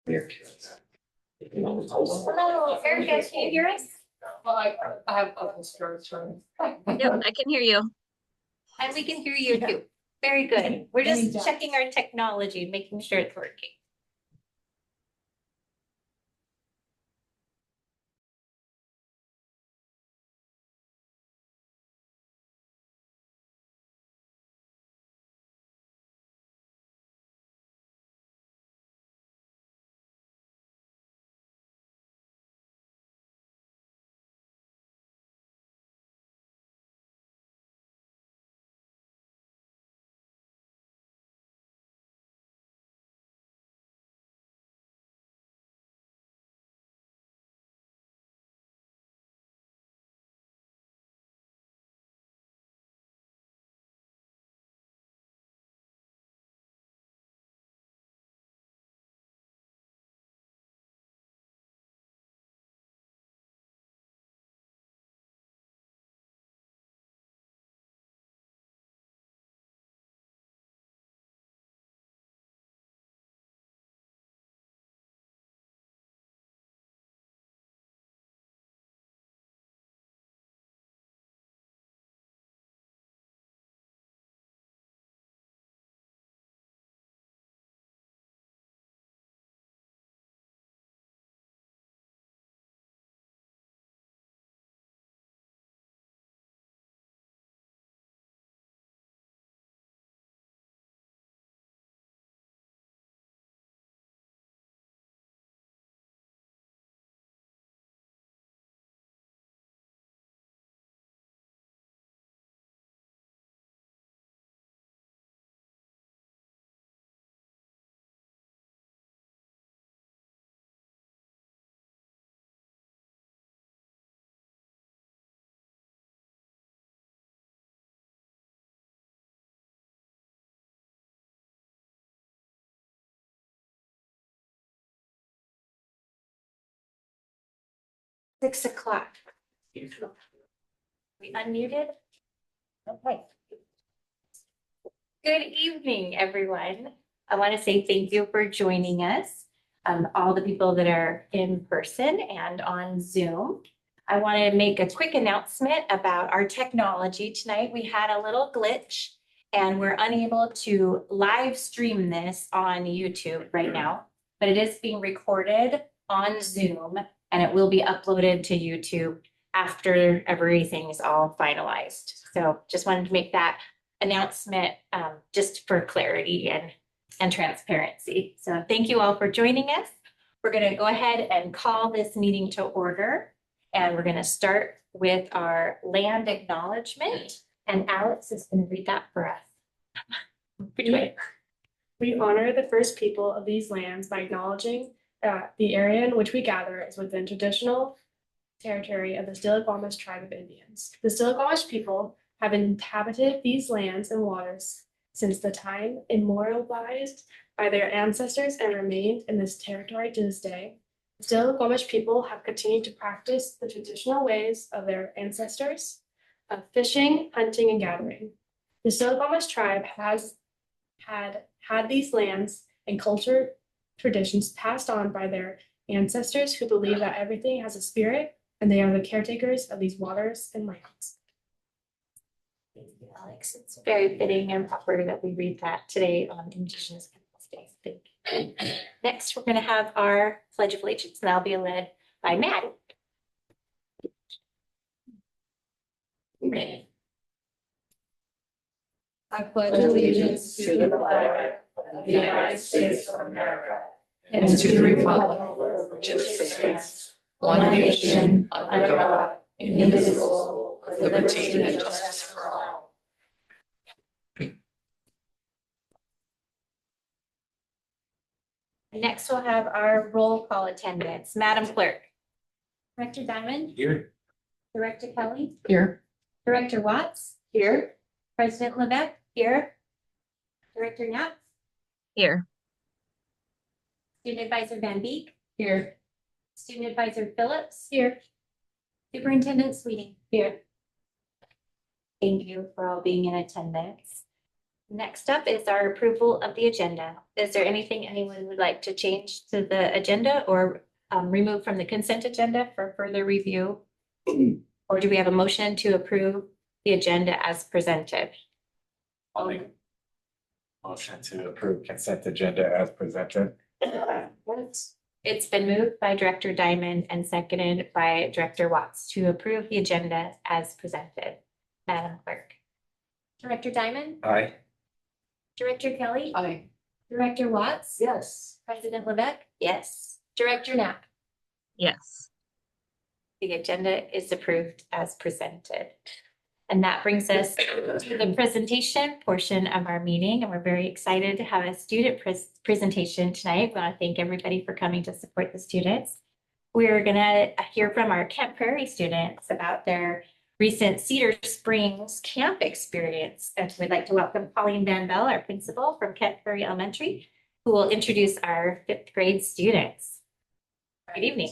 Hello, Erica, can you hear us? Well, I have a stories from. Yep, I can hear you. And we can hear you too. Very good. We're just checking our technology, making sure it's working. (6:00). We unmuted? Okay. Good evening, everyone. I want to say thank you for joining us. All the people that are in person and on Zoom. I want to make a quick announcement about our technology tonight. We had a little glitch and we're unable to live stream this on YouTube right now, but it is being recorded on Zoom and it will be uploaded to YouTube after everything is all finalized. So just wanted to make that announcement just for clarity and transparency. So thank you all for joining us. We're going to go ahead and call this meeting to order. And we're going to start with our land acknowledgement. And Alex is going to read that for us. Which way? We honor the first people of these lands by acknowledging that the area in which we gather is within traditional territory of the Stillaguamish tribe of Indians. The Stillaguamish people have inhabited these lands and waters since the time immemorialized by their ancestors and remained in this territory to this day. The Stillaguamish people have continued to practice the traditional ways of their ancestors of fishing, hunting, and gathering. The Stillaguamish tribe has had these lands and culture traditions passed on by their ancestors who believe that everything has a spirit and they are the caretakers of these waters and lands. Thank you, Alex. It's very fitting and proper that we read that today on Indigenous Peoples Day. Thank you. Next, we're going to have our Pledge of Allegiance, and that'll be led by Maddie. I pledge allegiance to the flag of the United States of America and to the republic for which it stands, one nation, under God, indivisible, with liberty and justice for all. Next, we'll have our roll call attendance. Madam Clerk. Director Diamond. Here. Director Kelly. Here. Director Watts. Here. President Levesque. Here. Director Knapp. Here. Student Advisor Van Beek. Here. Student Advisor Phillips. Here. Superintendent Sweeting. Here. Thank you for all being in attendance. Next up is our approval of the agenda. Is there anything anyone would like to change to the agenda or remove from the consent agenda for further review? Or do we have a motion to approve the agenda as presented? I'll make a motion to approve consent agenda as presented. It's been moved by Director Diamond and seconded by Director Watts to approve the agenda as presented. Madam Clerk. Director Diamond, Aye. Director Kelly, Aye. Director Watts, Yes. President Levesque, Yes, Director Knapp. Yes. the agenda is approved as presented. And that brings us to the presentation portion of our meeting, and we're very excited to have a student presentation tonight. We want to thank everybody for coming to support the students. We're gonna hear from our Kent Prairie students about their recent Cedar Springs camp experience. And we'd like to welcome Pauline Van Bell, our principal from Kent Prairie Elementary, who will introduce our fifth grade students. Good evening.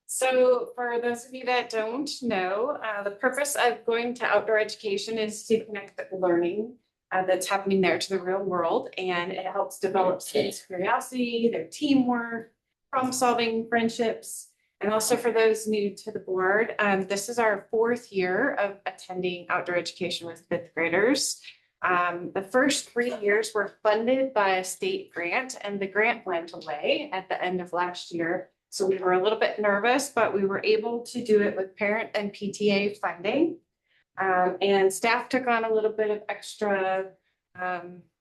So for those of you that don't know, the purpose of going to outdoor education is to connect the learning that's happening there to the real world. And it helps develop students' curiosity, their teamwork, problem solving, friendships. And also for those new to the board, this is our 4th year of attending outdoor education with 5th graders. The first 3 years were funded by a state grant, and the grant went away at the end of last year. So we were a little bit nervous, but we were able to do it with parent and PTA funding. And staff took on a little bit of extra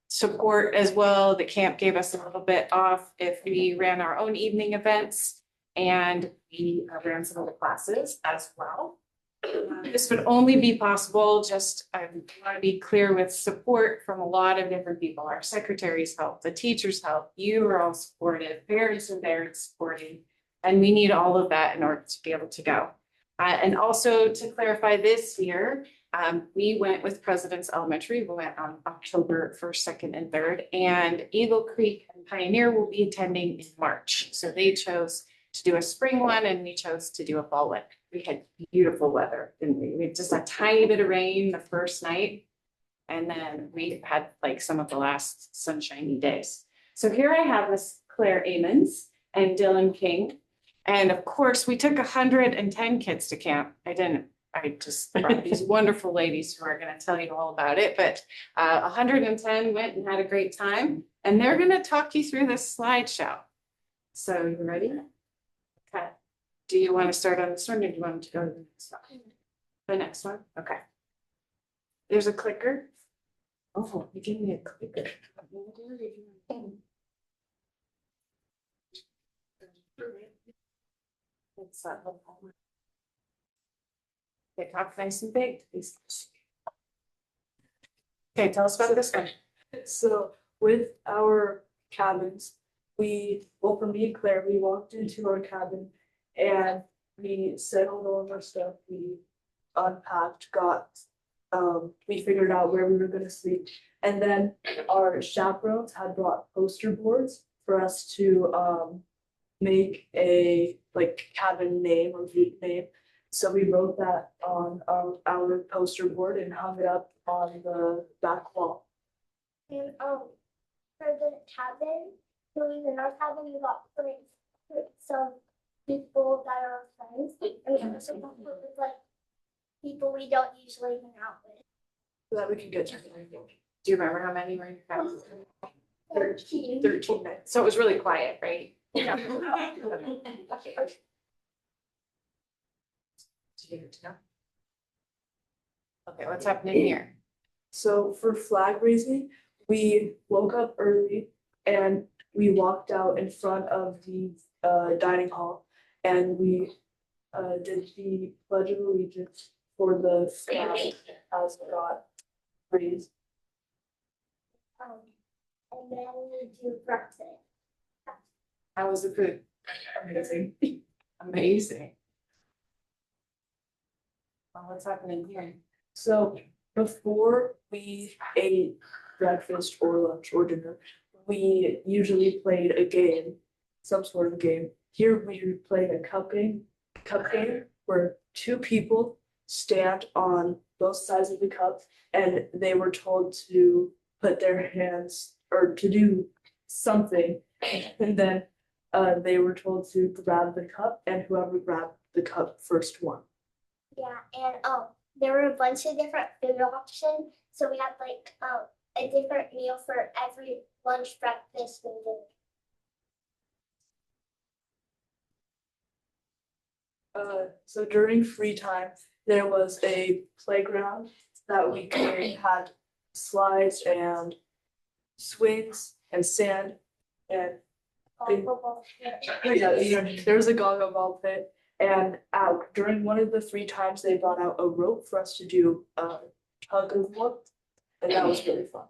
support as well. The camp gave us a little bit off if we ran our own evening events, and we ran some of the classes as well. This would only be possible, I want to be clear, with support from a lot of different people. Our secretaries help, the teachers help, you are all supportive, parents are there and supporting. And we need all of that in order to be able to go. And also to clarify, this year, we went with President's Elementary. We went on October 1st, 2nd, and 3rd. And Eagle Creek and Pioneer will be attending in March. So they chose to do a spring one, and we chose to do a fall one. We had beautiful weather, didn't we? We had just a tiny bit of rain the first night. And then we had like some of the last sunshiny days. So here I have Miss Claire Amons and Dylan King. And of course, we took 110 kids to camp. I just brought these wonderful ladies who are gonna tell you all about it, but 110 went and had a great time. And they're gonna talk you through this slideshow. So you ready? Okay. Do you want to start on this one, or do you want to go to the next one? The next one, okay. There's a clicker. Oh, you gave me a clicker. It's that little one. Okay, talk nice and big, please. Okay, tell us about this one. So with our cabins, for me and Claire, we walked into our cabin and we settled all of our stuff. We unpacked, we figured out where we were gonna sleep. And then our chaperones had brought poster boards for us to make a cabin name or group name. So we wrote that on our poster board and hung it up on the back wall. And for the cabin, when in our cabin, we got friends with some people that are our friends. And we also got with like people we don't usually hang out with. So that we can get to. Do you remember how many were in your cabin? 13. 13 minutes. So it was really quiet, right? Yeah. Okay, what's happening here? So for flag raising, we woke up early and we walked out in front of the dining hall and we did the Pledge of Allegiance for the flag as it got raised. And then we do breakfast. How was the food? Amazing. Amazing. Well, what's happening here? So before we ate breakfast or lunch or dinner, we usually played a game, some sort of game. Here we played a cup game where 2 people stand on both sides of the cup and they were told to put their hands or to do something. And then they were told to grab the cup, and whoever grabbed the cup first won. Yeah, and there were a bunch of different food options, so we had like a different meal for every lunch, breakfast, and dinner. So during free time, there was a playground that we had slides and swings and sand and Football. there was a gaga ball pit. And during one of the free times, they brought out a rope for us to do tug of war, and that was really fun.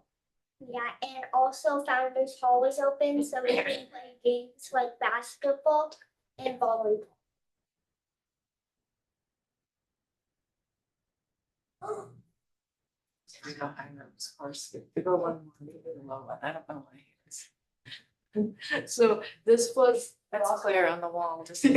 Yeah, and also Founders Hall was open, so we could play games like basketball and volleyball. We go high roads, of course, we go one more, we go low one, I don't know why. So this was That's clear on the wall, just. so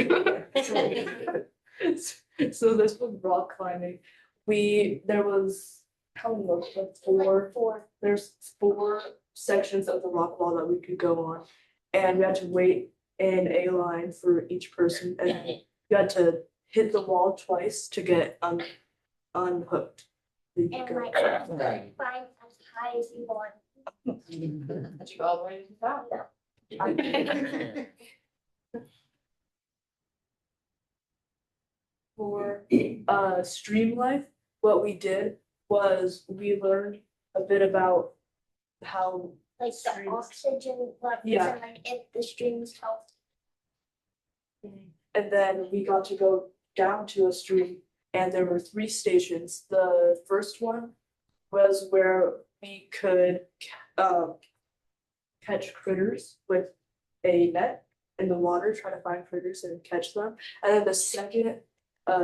this was rock climbing. There was how many levels? Like four. There's 4 sections of the rock wall that we could go on, and we had to wait in a line for each person, and you had to hit the wall twice to get unhooked. And like climb as high as you want. Did you go all the way to the top? For Stream Life, what we did was we learned a bit about how Like the Streams. oxygen levels Yeah. and like if the streams help. and then we got to go down to a stream, and there were 3 stations. The first one was where we could catch critters with a net in the water, try to find critters and catch them. And then the second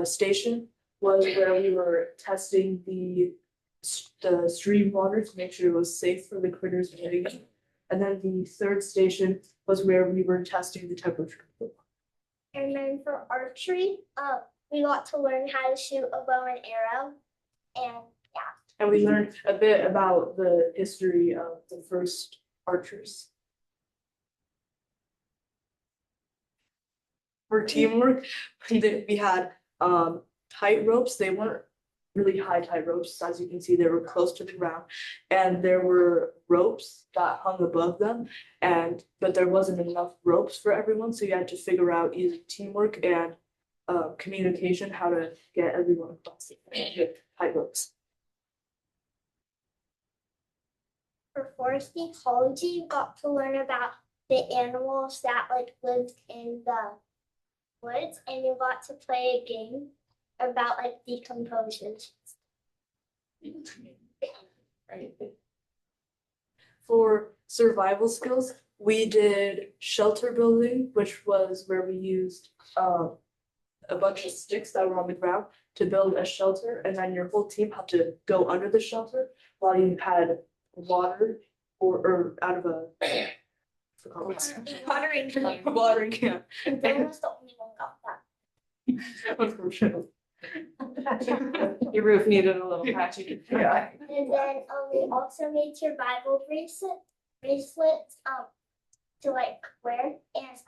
station was where we were testing the stream water to make sure it was safe for the critters getting in. And then the third station was where we were testing the temperature of the water. And then for archery, we got to learn how to shoot a bow and arrow. And And we learned a bit about the history of the first archers. For teamwork, we had tight ropes. They weren't really high tight ropes. As you can see, they were close to the ground. And there were ropes that hung above them. But there wasn't enough ropes for everyone. So you had to figure out either teamwork and communication, how to get everyone across the tight ropes. for forest ecology, you got to learn about the animals that like lived in the woods, and you got to play a game about like decomposition. Right. For survival skills, we did shelter building, which was where we used a bunch of sticks that were on the ground to build a shelter, and then your whole team had to go under the shelter while you had water or out of a Watering can. watering can. And Ben was the only one got that. Unfortunately. Your roof needed a little patching. Yeah. And then we also made survival bracelets to like wear, and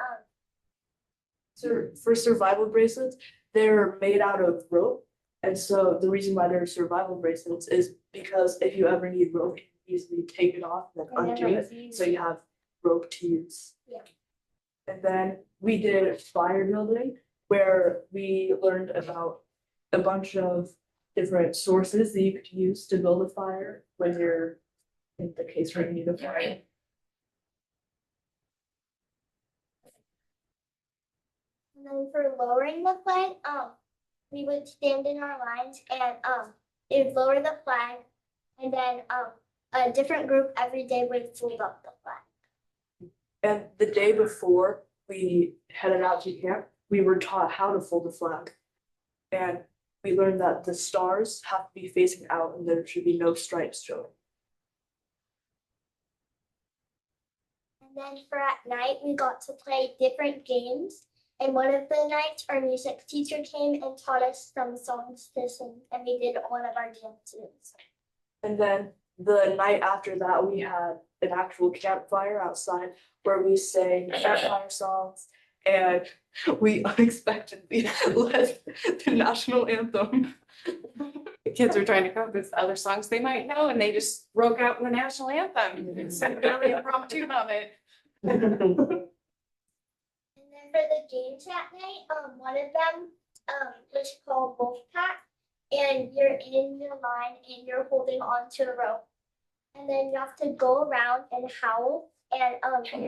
So for survival bracelets, they're made out of rope. And so the reason why they're survival bracelets is because if you ever need rope, you can easily take it off and then And then, undo like, it. use So you have rope to use. Yeah. And then we did fire building, where we learned about a bunch of different sources that you could use to build a fire when you're in the case where you need a fire. And then for lowering the flag, we would stand in our lines and they would lower the flag, and then a different group every day would fold up the flag. And the day before we headed out to camp, we were taught how to fold a flag. And we learned that the stars have to be facing out and there should be no stripes showing. And then for at night, we got to play different games. And one of the nights, our music teacher came and taught us some songs to sing, and we did one of our dances. And then the night after that, we had an actual campfire outside where we sang campfire songs and we unexpectedly led the national anthem. The kids were trying to come up with other songs they might know, and they just broke out in the national anthem instead of really impromptu moment. And then for the games that night, one of them, was called Wolfpack. And you're in your line and you're holding on to a rope. And then you have to go around and howl. And,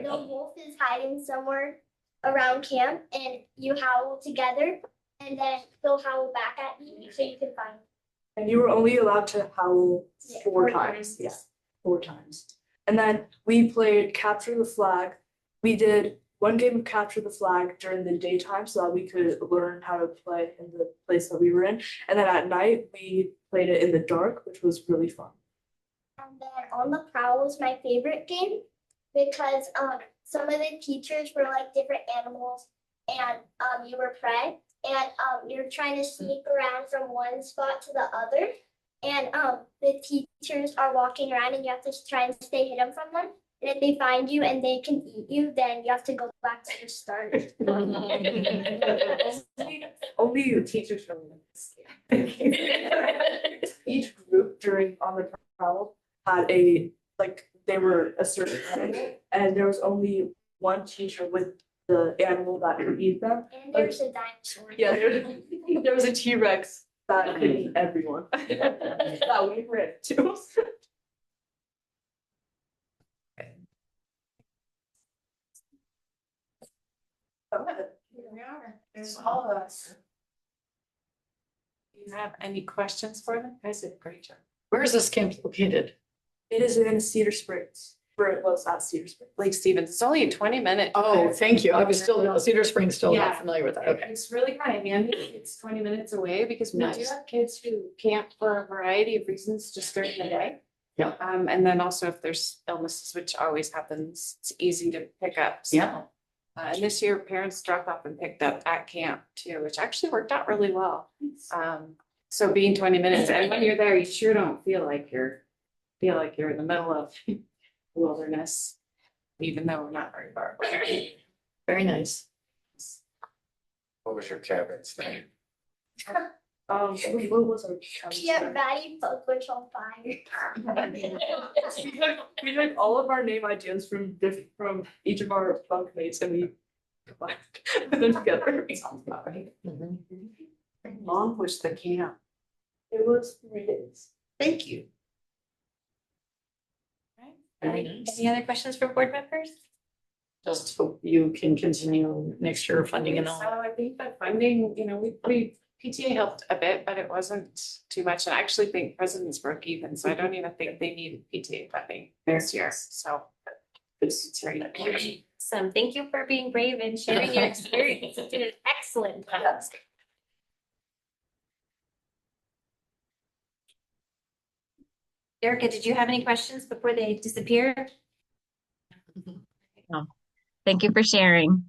the wolf is hiding somewhere around camp and you howl together. And then he'll howl back at you so you can find him. And you were only allowed to howl Yeah, 4 times. Yeah, 4 times. And then we played capture the flag. We did one game of capture the flag during the daytime so that we could learn how to play in the place that we were in. And then at night, we played it in the dark, which was really fun. And then on the prowl was my favorite game because some of the teachers were like different animals and you were prey and you're trying to sneak around from one spot to the other. And the teachers are walking around and you have to try and stay hidden from them. And if they find you and they can eat you, then you have to go back to the start. Only teachers from each group during on the prowl had they were a certain animal, and there was only one teacher with the animal that could eat them. And there's a dinosaur. Yeah, there was a T-Rex that could eat everyone. That we ran to. Here we are. There's all of us. Do you have any questions for them? Guys did a great job. Where is this camp located? It is in Cedar Springs, where it was at Cedar Springs. Lake Stevens, it's only a 20-minute. Oh, thank you. I was still, Cedar Springs, still Yeah. not familiar with that. Okay. It's really kind of handy. It's 20 minutes away because we do Nice. have kids who camp for a variety of reasons just during the day. Yeah. And then also if there's illnesses, which always happens, it's easy to pick up. So, Yeah. And this year, parents dropped off and picked up at camp too, which actually worked out really well. So being 20 minutes, and when you're there, you sure don't feel like you're in the middle of wilderness, even though we're not very far away. Very nice. What was your cabin's name? What was our Camp Batty Punch on fire. We had all of our name ideas from each of our bunkmates and we combined them together. Mhm. Long was the camp. It was 3 days. Thank you. Very nice. Any other questions for board members? Just hope you can continue next year funding and all. So I think that funding, we PTA helped a bit, but it wasn't too much. And I actually think President's broke even, so I don't even think they need PTA funding this year. So it's very good. Awesome. Thank you for being brave and sharing your experience. You did an excellent job. Erica, did you have any questions before they disappear? Thank you for sharing.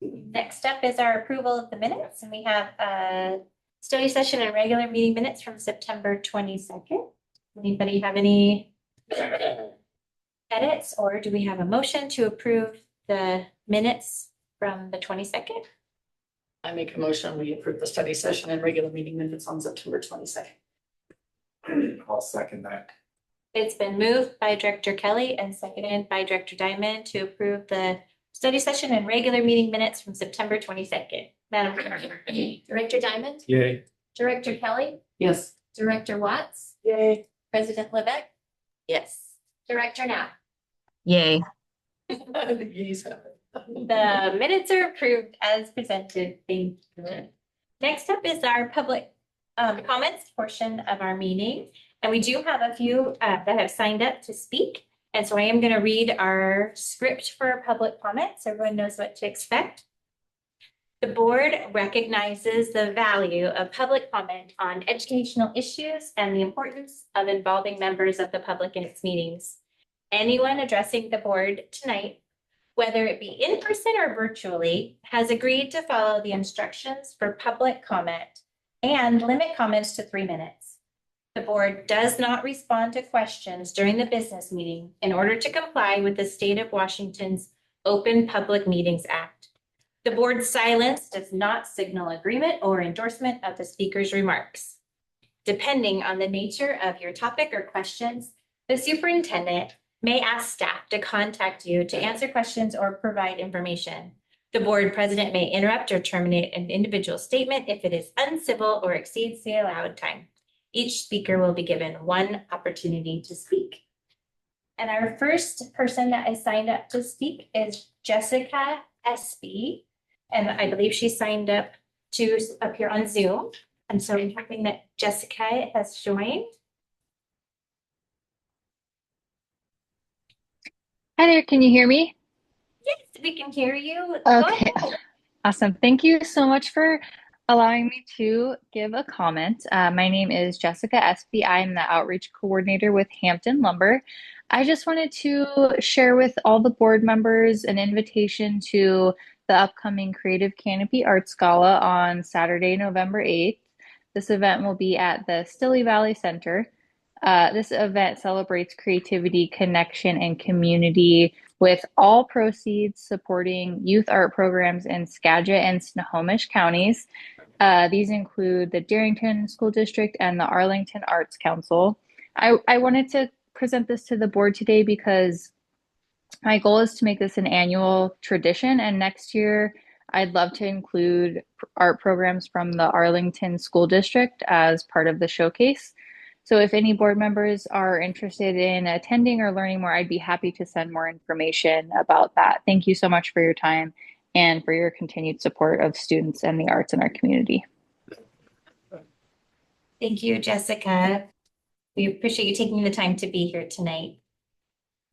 Next up is our approval of the minutes, and we have a study session and regular meeting minutes from September 22nd. Anybody have any edits, or do we have a motion to approve the minutes from the 22nd? I make a motion, we approve the study session and regular meeting minutes on September 22nd. I'll second that. It's been moved by Director Kelly and seconded by Director Diamond to approve the study session and regular meeting minutes from September 22nd. Madam Clerk. Director Diamond, Yay. Director Kelly, Yes. Director Watts, Yay. President Levesque, Yes. Director Knapp. Yay. Yeas have it. The minutes are approved as presented. Thank you. Next up is our public comments portion of our meeting. And we do have a few that have signed up to speak. And so I am going to read our script for public comments. So everyone knows what to expect. The board recognizes the value of public comment on educational issues and the importance of involving members of the public in its meetings. Anyone addressing the board tonight, whether it be in person or virtually, has agreed to follow the instructions for public comment and limit comments to 3 minutes. The board does not respond to questions during the business meeting in order to comply with the state of Washington's Open Public Meetings Act. The board's silence does not signal agreement or endorsement of the speaker's remarks. Depending on the nature of your topic or questions, the superintendent may ask staff to contact you to answer questions or provide information. The board president may interrupt or terminate an individual statement if it is uncivil or exceeds the allowed time. Each speaker will be given one opportunity to speak. And our first person that is signed up to speak is Jessica Espy. And I believe she signed up to appear on Zoom. And so I'm hoping that Jessica has joined. Hi there, can you hear me? Yes, we can hear you. Go Okay, ahead. awesome. Thank you so much for allowing me to give a comment. My name is Jessica Espy. I'm the outreach coordinator with Hampton Lumber. I just wanted to share with all the board members an invitation to the upcoming Creative Canopy Arts Gala on Saturday, November 8th. This event will be at the Stille Valley Center. This event celebrates creativity, connection, and community with all proceeds supporting youth art programs in Skagit and Snohomish counties. These include the Darrington School District and the Arlington Arts Council. I wanted to present this to the board today because my goal is to make this an annual tradition, and next year I'd love to include art programs from the Arlington School District as part of the showcase. So if any board members are interested in attending or learning more, I'd be happy to send more information about that. Thank you so much for your time and for your continued support of students and the arts in our community. Thank you, Jessica. We appreciate you taking the time to be here tonight.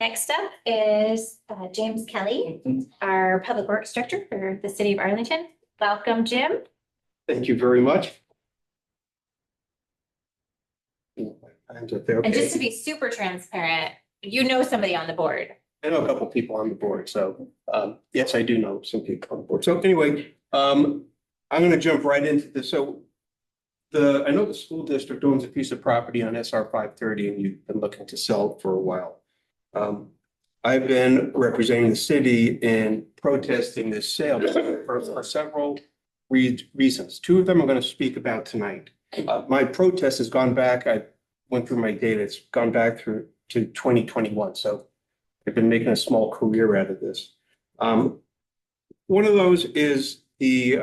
Next up is James Kelly, our Public Works Director for the City of Arlington. Welcome, Jim. Thank you very much. And just to be super transparent, you know somebody on the board. I know a couple people on the board, so yes, I do know some people on the board. So anyway, I'm going to jump right into this. So I know the school district owns a piece of property on SR 530, and you've been looking to sell it for a while. I've been representing the city in protesting this sale for several reasons. Two of them I'm going to speak about tonight. My protest has gone back. I went through my data. It's gone back through to 2021. So I've been making a small career out of this. One of those is the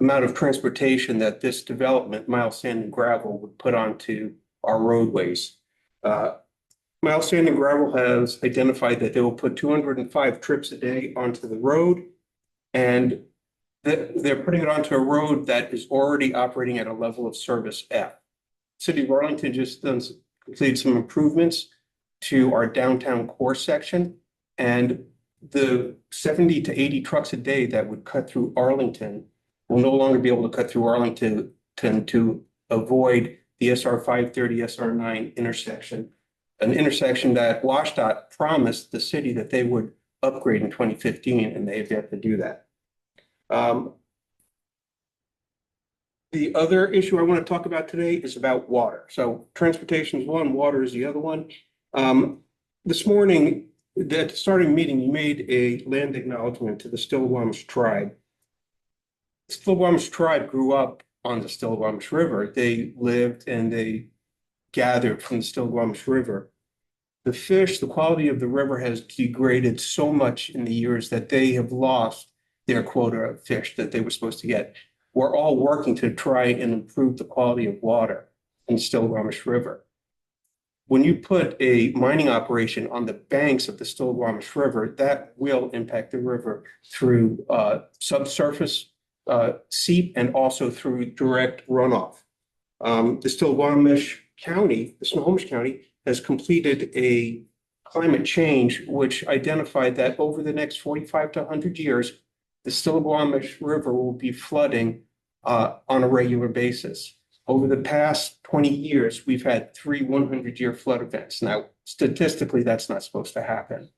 amount of transportation that this development, Miles Sand and Gravel, would put onto our roadways. Miles Sand and Gravel has identified that they will put 205 trips a day onto the road, and they're putting it onto a road that is already operating at a level of service F. City of Arlington just completed some improvements to our downtown core section, and the 70 to 80 trucks a day that would cut through Arlington will no longer be able to cut through Arlington to avoid the SR 530, SR 9 intersection, an intersection that WashDOT promised the city that they would upgrade in 2015, and they have yet to do that. The other issue I want to talk about today is about water. So transportation is one, water is the other one. This morning, at the starting meeting, you made a land acknowledgement to the Stillaguamish tribe. The Stillaguamish tribe grew up on the Stillaguamish River. They lived and they gathered from the Stillaguamish River. The fish, the quality of the river has degraded so much in the years that they have lost their quota of fish that they were supposed to get. We're all working to try and improve the quality of water in the Stillaguamish River. When you put a mining operation on the banks of the Stillaguamish River, that will impact the river through subsurface seep and also through direct runoff. The Stillaguamish County, the Snohomish County, has completed a climate change which identified that over the next 45 to 100 years, the Stillaguamish River will be flooding on a regular basis. Over the past 20 years, we've had 3 100-year flood events. Now, statistically, that's not supposed to happen.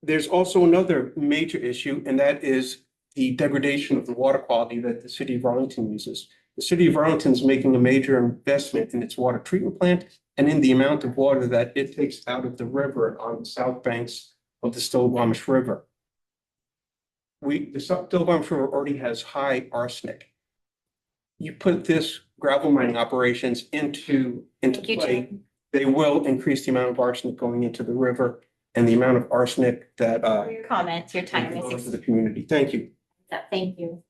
There's also another major issue, and that is the degradation of the water quality that the city of Arlington uses. The city of Arlington is making a major investment in its water treatment plant and in the amount of water that it takes out of the river on the south banks of the Stillaguamish River. The Stillaguamish River already has high arsenic. You put this gravel mining operations into Thank you, play, Jim. they will increase the amount of arsenic going into the river and the amount of arsenic that For your comments, your time goes to is, the community. Thank you. thank you.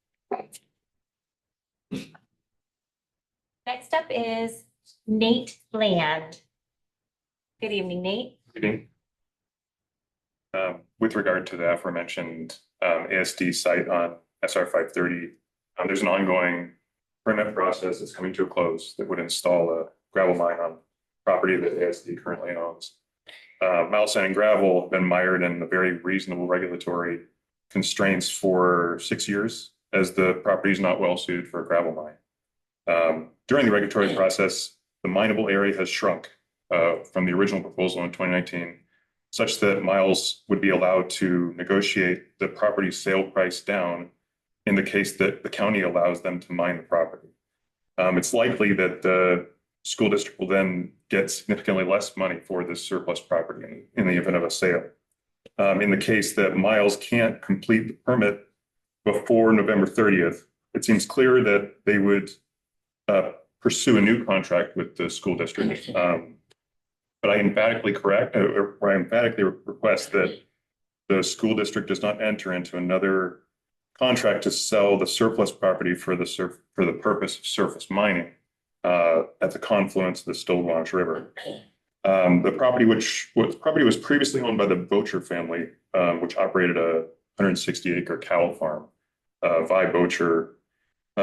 Next up is Nate Land. Good evening, Nate. Meeting. With regard to the aforementioned ASD site on SR 530, there's an ongoing permit process that's coming to a close that would install a gravel mine on property that ASD currently owns. Mile sand and gravel have been mired in the very reasonable regulatory constraints for 6 years, as the property is not well suited for a gravel mine. During the regulatory process, the mineable area has shrunk from the original proposal in 2019, such that Miles would be allowed to negotiate the property sale price down in the case that the county allows them to mine the property. It's likely that the school district will then get significantly less money for this surplus property in the event of a sale. In the case that Miles can't complete the permit before November 30th, it seems clear that they would pursue a new contract with the school district. But I emphatically request that the school district does not enter into another contract to sell the surplus property for the purpose of surface mining at the confluence of the Stillaguamish River. The property was previously owned by the Bocher family, which operated a 160-acre cattle farm. Vi Bocher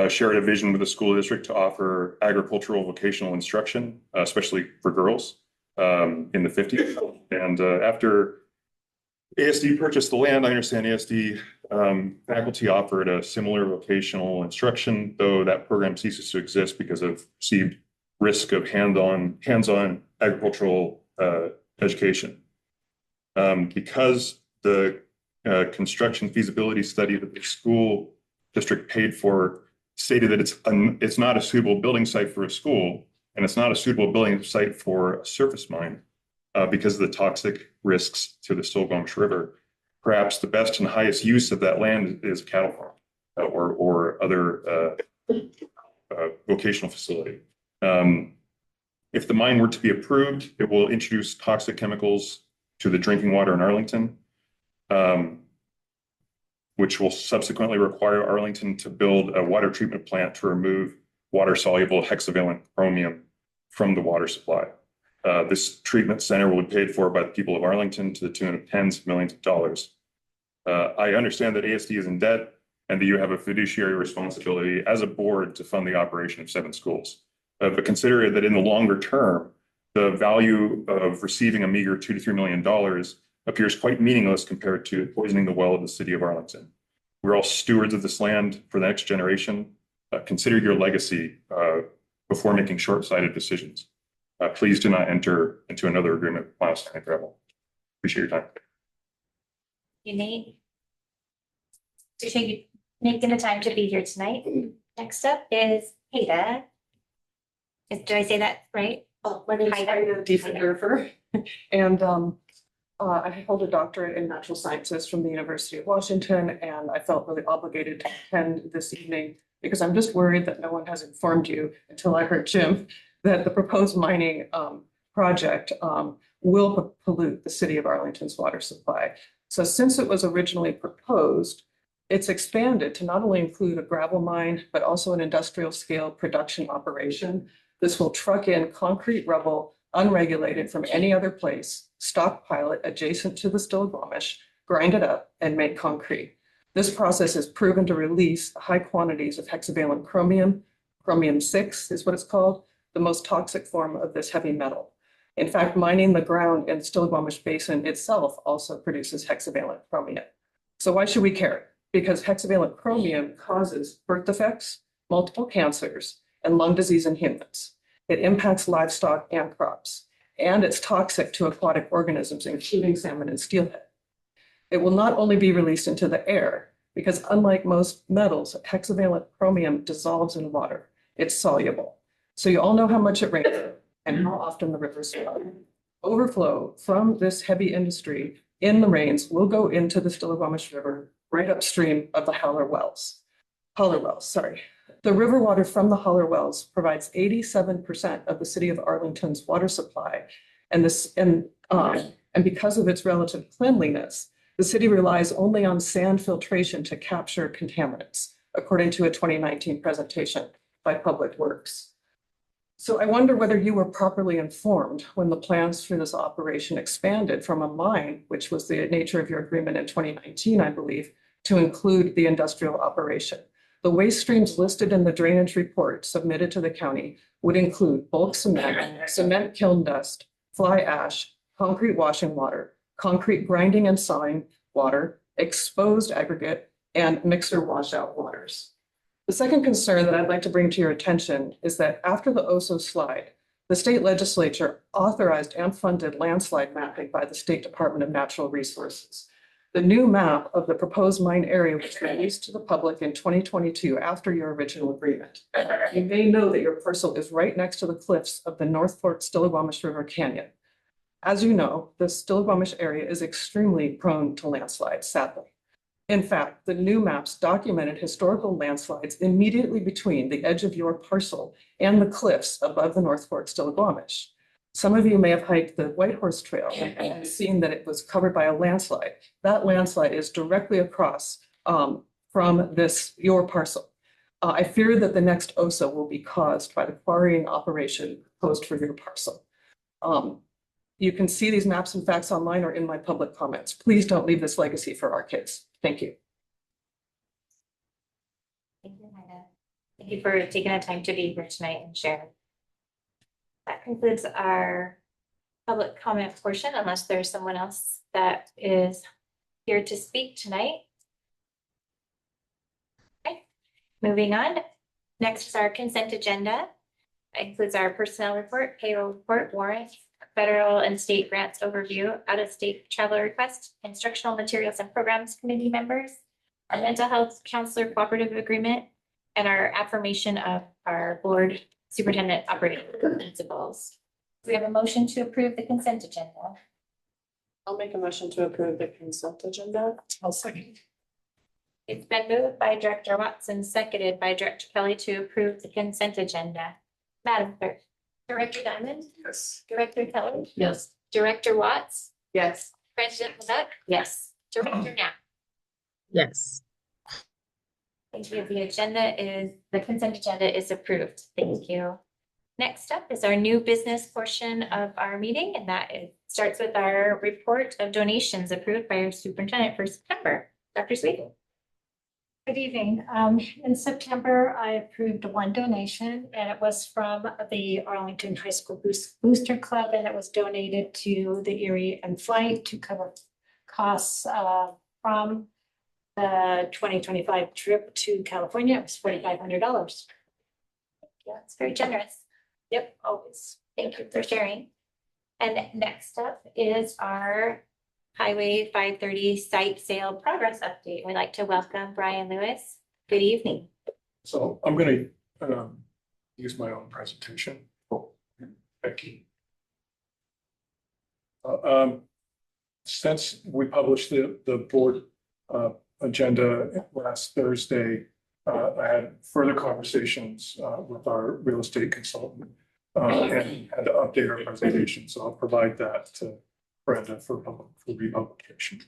shared a vision with the school district to offer agricultural vocational instruction, especially for girls, in the 50s. And after ASD purchased the land, I understand ASD faculty offered a similar vocational instruction, though that program ceases to exist because of perceived risk of hands-on agricultural education. Because the construction feasibility study that the school district paid for stated that it's not a suitable building site for a school, and it's not a suitable building site for a surface mine because of the toxic risks to the Stillaguamish River. Perhaps the best and highest use of that land is a cattle farm or other vocational facility. If the mine were to be approved, it will introduce toxic chemicals to the drinking water in Arlington, which will subsequently require Arlington to build a water treatment plant to remove water-soluble hexavalent chromium from the water supply. This treatment center will be paid for by the people of Arlington to the tune of tens of millions of dollars. I understand that ASD is in debt and that you have a fiduciary responsibility as a board to fund the operation of 7 schools. But consider that in the longer term, the value of receiving a meager $2 to $3 million appears quite meaningless compared to poisoning the well of the city of Arlington. We're all stewards of this land for the next generation. Consider your legacy before making short-sighted decisions. Please do not enter into another agreement with Miles Sand and Gravel. Appreciate your time. You, Nate. Appreciate you making the time to be here tonight. Next up is Haida. Did I say that right? Oh, my name is Haida Diefenhofer, and I hold a doctorate in natural sciences from the University of Washington, and I felt really obligated to attend this evening because I'm just worried that no one has informed you until I heard Jim that the proposed mining project will pollute the city of Arlington's water supply. So since it was originally proposed, it's expanded to not only include a gravel mine, but also an industrial scale production operation. This will truck in concrete rubble unregulated from any other place, stockpile it adjacent to the Stillaguamish, grind it up, and make concrete. This process is proven to release high quantities of hexavalent chromium. Chromium-6 is what it's called, the most toxic form of this heavy metal. In fact, mining the ground in the Stillaguamish Basin itself also produces hexavalent chromium. So why should we care? Because hexavalent chromium causes birth defects, multiple cancers, and lung disease in humans. It impacts livestock and crops, and it's toxic to aquatic organisms, including salmon and steelhead. It will not only be released into the air, because unlike most metals, hexavalent chromium dissolves in water. it's soluble. So you all know how much it rains and how often the rivers flow. Overflow from this heavy industry in the rains will go into the Stillaguamish River right upstream of the Howler Wells. The river water from the Howler Wells provides 87% of the city of Arlington's water supply. And because of its relative cleanliness, the city relies only on sand filtration to capture contaminants, according to a 2019 presentation by Public Works. So I wonder whether you were properly informed when the plans for this operation expanded from a mine, which was the nature of your agreement in 2019, I believe, to include the industrial operation. The waste streams listed in the drainage report submitted to the county would include bulk cement, cement kiln dust, fly ash, concrete washing water, concrete grinding and sawing water, exposed aggregate, and mixer washout waters. The second concern that I'd like to bring to your attention is that after the OSO slide, the state legislature authorized and funded landslide mapping by the State Department of Natural Resources. The new map of the proposed mine area was released to the public in 2022 after your original agreement. You may know that your parcel is right next to the cliffs of the North Fork Stillaguamish River Canyon. As you know, the Stillaguamish area is extremely prone to landslides, sadly. In fact, the new maps documented historical landslides immediately between the edge of your parcel and the cliffs above the North Fork Stillaguamish. Some of you may have hiked the Whitehorse Trail and seen that it was covered by a landslide. That landslide is directly across from your parcel. I fear that the next OSO will be caused by the quarrying operation proposed for your parcel. You can see these maps and facts online or in my public comments. Please don't leave this legacy for our kids. Thank you. Thank you, Heida. Thank you for taking the time to be here tonight and share. That concludes our public comment portion, unless there's someone else that is here to speak tonight. Okay, moving on. Next is our consent agenda. It includes our personnel report, payroll report, warrants, federal and state grants overview, out-of-state travel request, instructional materials and programs committee members, our mental health counselor cooperative agreement, and our affirmation of our board superintendent operating principles. We have a motion to approve the consent agenda. I'll make a motion to approve the consent agenda. I'll second. It's been moved by Director Watson, seconded by Director Kelly to approve the consent agenda. Madam Clerk. Director Diamond? Yes. Director Keller? Yes. Director Watts? Yes. President Lebec? Yes. Director Knapp? Yes. Thank you. The consent agenda is approved. Thank you. Next up is our new business portion of our meeting, and it starts with our report of donations approved by our superintendent for September. Dr. Sweet. Good evening. In September, I approved one donation, and it was from the Arlington High School Booster Club, and it was donated to the Erie and Flight to cover costs from the 2025 trip to California. It was $4,500. Yeah, it's very generous. Yep, always. Thank you for sharing. And next up is our Highway 530 site sale progress update. We'd like to welcome Brian Lewis. Good evening. So I'm going to use my own presentation. Thank you. Since we published the board agenda last Thursday, I had further conversations with our real estate consultant and had to update our presentation. So I'll provide that to Brenda for republication.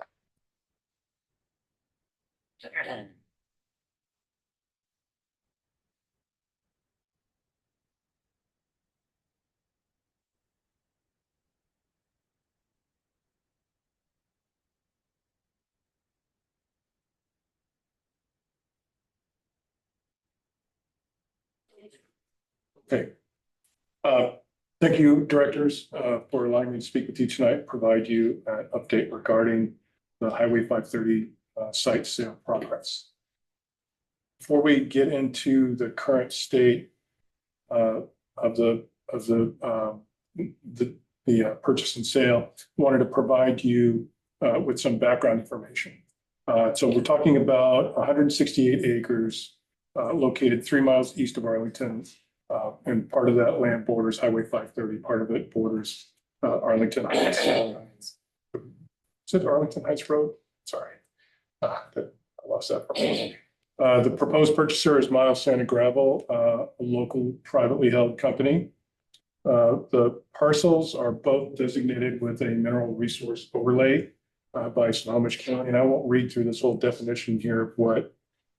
Okay. Thank you, directors, for allowing me to speak with you tonight, provide you an update regarding the Highway 530 site sale progress. Before we get into the current state of the purchase and sale, I wanted to provide you with some background information. So we're talking about 168 acres located 3 miles east of Arlington. And part of that land borders Highway 530, part of it borders Arlington Heights. Is it Arlington Heights Road? Sorry. I lost that for a moment. The proposed purchaser is Miles Sand and Gravel, a local privately held company. The parcels are both designated with a mineral resource overlay by Snohomish County. And I won't read through this whole definition here of what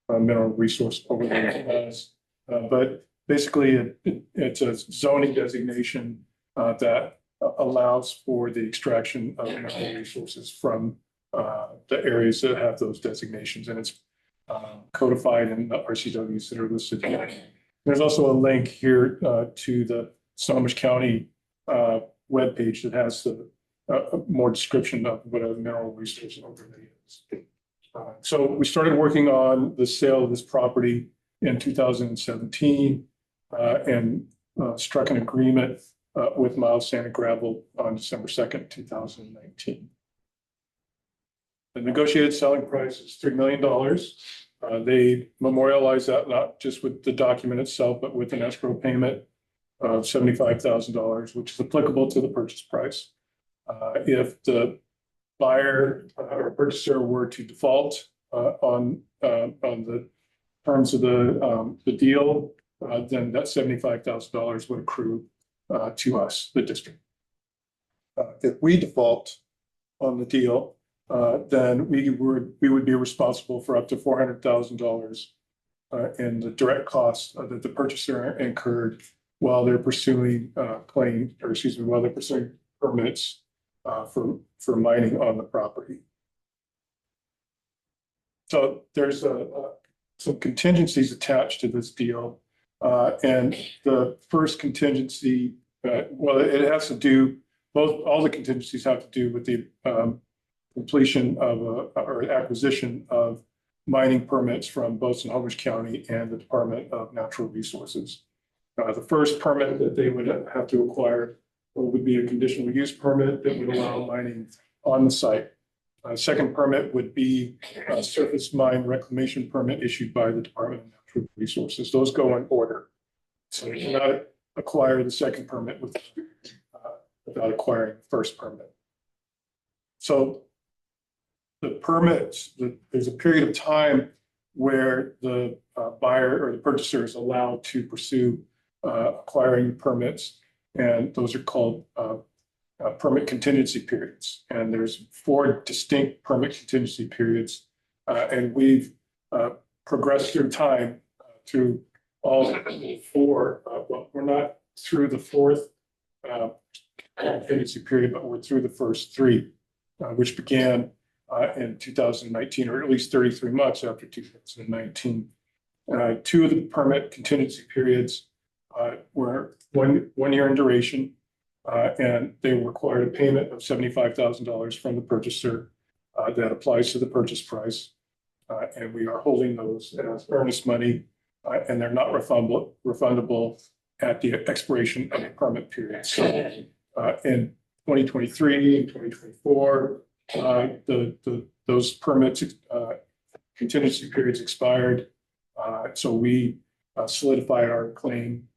mineral resource overlay is. But basically, it's a zoning designation that allows for the extraction of mineral resources from the areas that have those designations. And it's codified in the RCWs that are listed here. There's also a link here to the Snohomish County webpage that has the more description of what a mineral resource overlay is. So we started working on the sale of this property in 2017 and struck an agreement with Miles Sand and Gravel on December 2nd, 2019. The negotiated selling price is $3 million. They memorialize that not just with the document itself, but with an escrow payment of $75,000, which is applicable to the purchase price. If the buyer or purchaser were to default on the terms of the deal, then that $75,000 would accrue to us, the district. If we default on the deal, then we would be responsible for up to $400,000 in the direct costs that the purchaser incurred while they're pursuing while they're pursuing permits for mining on the property. So there's some contingencies attached to this deal. And the first contingency, it has to do, all the contingencies have to do with the completion of or acquisition of mining permits from both Snohomish County and the Department of Natural Resources. The first permit that they would have to acquire would be a conditional use permit that would allow mining on the site. Second permit would be a surface mine reclamation permit issued by the Department of Natural Resources. Those go in order. So you cannot acquire the second permit without acquiring the first permit. So the permits, there's a period of time where the buyer or the purchaser is allowed to pursue acquiring permits, and those are called permit contingency periods. And there's 4 distinct permit contingency periods, and we've progressed through time through all 4. Well, we're not through the 4th contingency period, but we're through the first 3, which began in 2019, or at least 33 months after 2019. 2 of the permit contingency periods were one year in duration, and they required a payment of $75,000 from the purchaser that applies to the purchase price. And we are holding those as earnest money, and they're not refundable at the expiration of the permit period. So in 2023 and 2024, those permits contingency periods expired. So we solidified our claim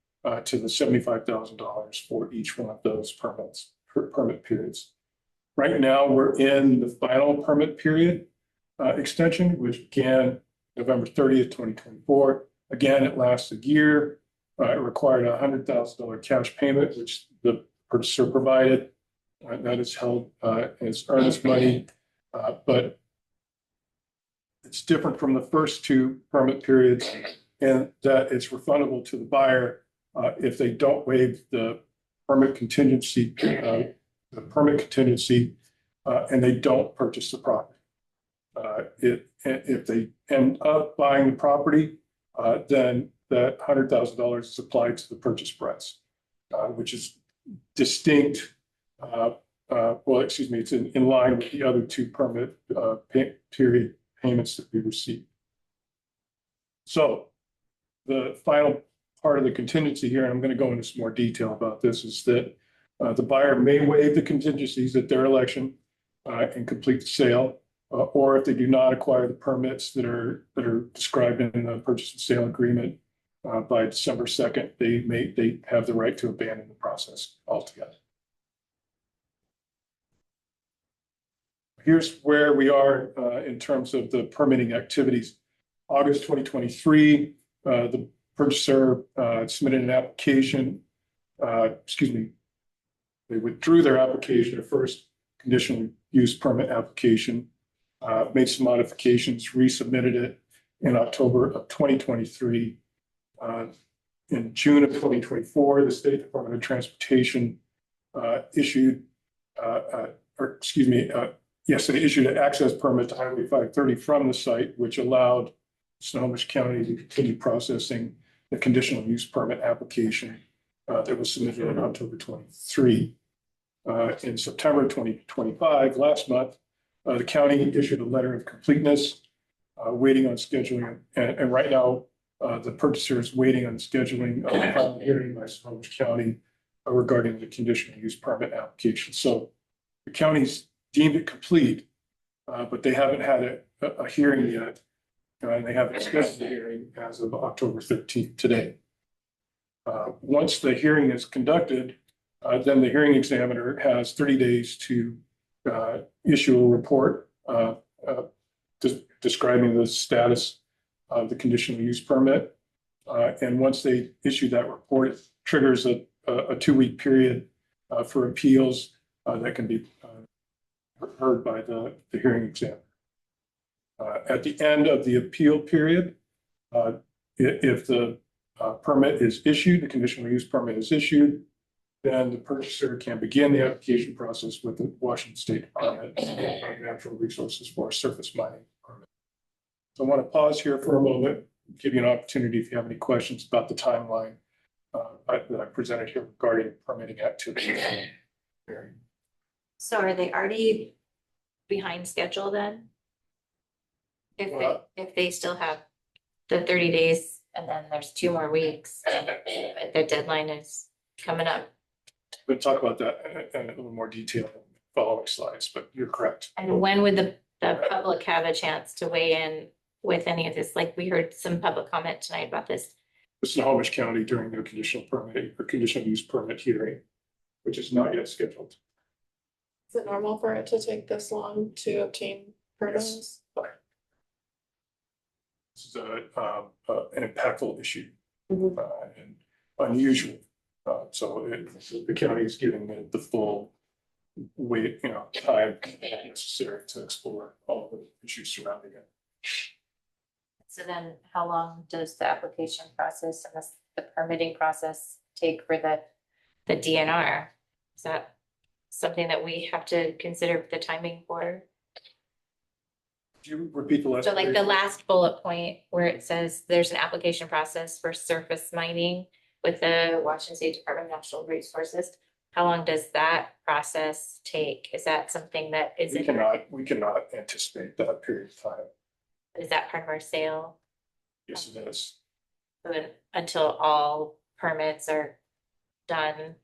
to the $75,000 for each one of those permit periods. Right now, we're in the final permit period extension, which began November 30th, 2024. Again, it lasts a year. It required a $100,000 cash payment, which the purchaser provided. That is held as earnest money, but it's different from the first 2 permit periods in that it's refundable to the buyer if they don't waive the permit contingency, and they don't purchase the property. If they end up buying the property, then that $100,000 is applied to the purchase price, which is distinct. It's in line with the other 2 permit period payments that we received. So the final part of the contingency here, and I'm going to go into some more detail about this, is that the buyer may waive the contingencies at their election and complete the sale. or if they do not acquire the permits that are described in the purchase and sale agreement by December 2nd, they have the right to abandon the process altogether. Here's where we are in terms of the permitting activities. August 2023, the purchaser submitted an application. They withdrew their application, their first conditional use permit application, made some modifications, resubmitted it in October of 2023. In June of 2024, the State Department of Transportation issued they issued an access permit to Highway 530 from the site, which allowed Snohomish County to continue processing the conditional use permit application that was submitted in October 23. In September 2025, last month, the county issued a letter of completeness, waiting on scheduling, and right now, the purchaser is waiting on scheduling of the final hearing by Snohomish County regarding the conditional use permit application. So the county's deemed it complete, but they haven't had a hearing yet. And they haven't scheduled the hearing as of October 13th today. Once the hearing is conducted, then the hearing examiner has 30 days to issue a report describing the status of the conditional use permit. And once they issue that report, it triggers a 2-week period for appeals that can be heard by the hearing examiner. At the end of the appeal period, if the permit is issued, the conditional use permit is issued, then the purchaser can begin the application process with the Washington State Department of Natural Resources for a surface mining permit. So I want to pause here for a moment, give you an opportunity if you have any questions about the timeline that I presented here regarding permitting activity. So are they already behind schedule then? If they still have the 30 days and then there's 2 more weeks, but the deadline is coming up. We'll talk about that in a little more detail in the following slides, but you're correct. And when would the public have a chance to weigh in with any of this? Like we heard some public comment tonight about this. The Snohomish County during their conditional permit or conditional use permit hearing, which is not yet scheduled. Is it normal for it to take this long to obtain permits? This is an impactful issue Mhm. and unusual. So the county is giving it the full weight, time necessary to explore all the issues surrounding it. So then how long does the application process and the permitting process take for the DNR? Is that something that we have to consider the timing for? Could you repeat the last? So like the last bullet point where it says there's an application process for surface mining with the Washington State Department of Natural Resources. How long does that process take? Is that something that is We cannot anticipate that period of time. is that part of our sale? Yes, it is. So then until all permits are done,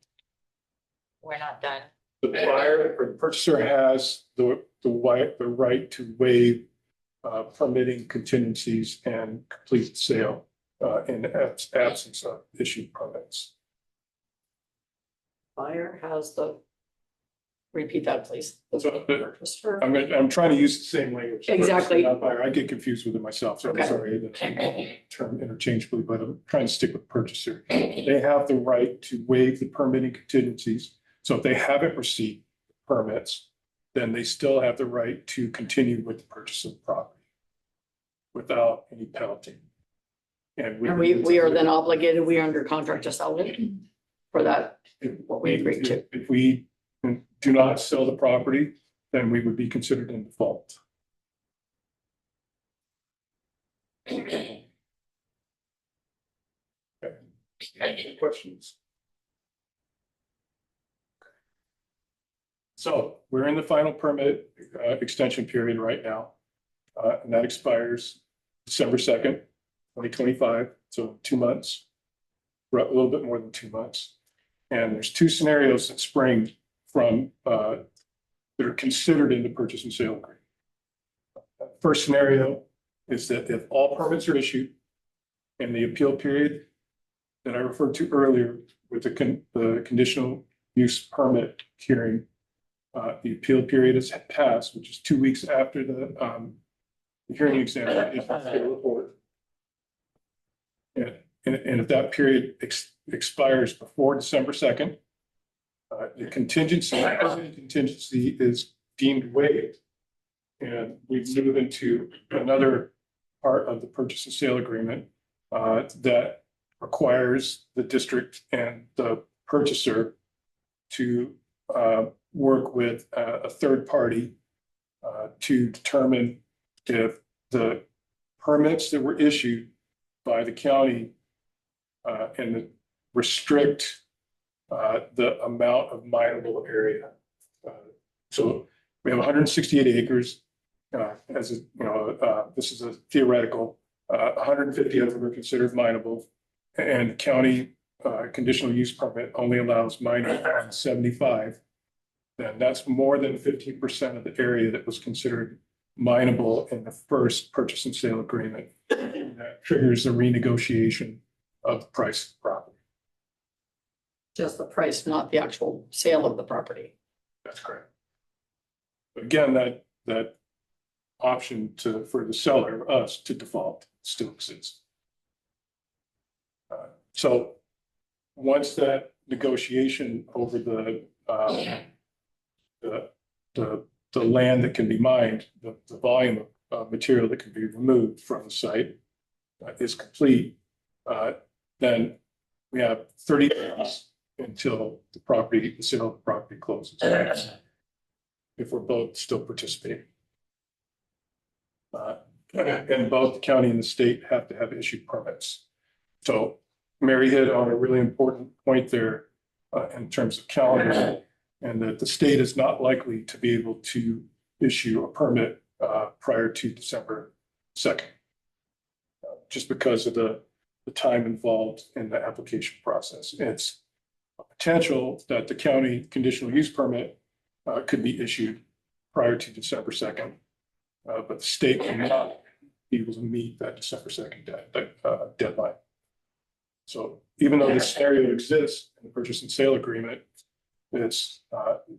we're not done. The buyer or the purchaser has the right to waive permitting contingencies and complete the sale in absence of issued permits. Buyer has the, repeat that, please. So I'm trying to use the same language. Exactly. Not buyer. I get confused with it myself, so I'm Okay. sorry that term interchangeably, but I'm trying to stick with purchaser. They have the right to waive the permitting contingencies. So if they haven't received permits, then they still have the right to continue with the purchase of the property without any penalty. And we are then obligated, we are under contract to sell it for that, what we agreed to. If we do not sell the property, then we would be considered in default. Okay. Any questions? So we're in the final permit extension period right now. And that expires December 2nd, 2025, so 2 months, a little bit more than 2 months. And there's 2 scenarios that spring from that are considered in the purchase and sale agreement. First scenario is that if all permits are issued and the appeal period that I referred to earlier with the conditional use permit hearing, the appeal period has passed, which is 2 weeks after the hearing examination report. And if that period expires before December 2nd, the contingency is deemed waived. And we move into another part of the purchase and sale agreement that requires the district and the purchaser to work with a third party to determine if the permits that were issued by the county and restrict the amount of mineable area. So we have 168 acres. This is a theoretical. 150 of them are considered mineable, and the county conditional use permit only allows mining on 75. Then that's more than 15% of the area that was considered mineable in the first purchase and sale agreement. And that triggers a renegotiation of the price of the property. Just the price, not the actual sale of the property. That's correct. But again, that option for the seller, us, to default still exists. So once that negotiation over the land that can be mined, the volume of material that can be removed from the site is complete, then we have 30 days until the sale of the property closes. If we're both still participating. And both the county and the state have to have issued permits. So Mary hit on a really important point there in terms of calendar, and that the state is not likely to be able to issue a permit prior to December 2nd. Just because of the time involved in the application process. It's a potential that the county conditional use permit could be issued prior to December 2nd. But the state cannot be able to meet that December 2nd deadline. So even though this scenario exists in the purchase and sale agreement, it's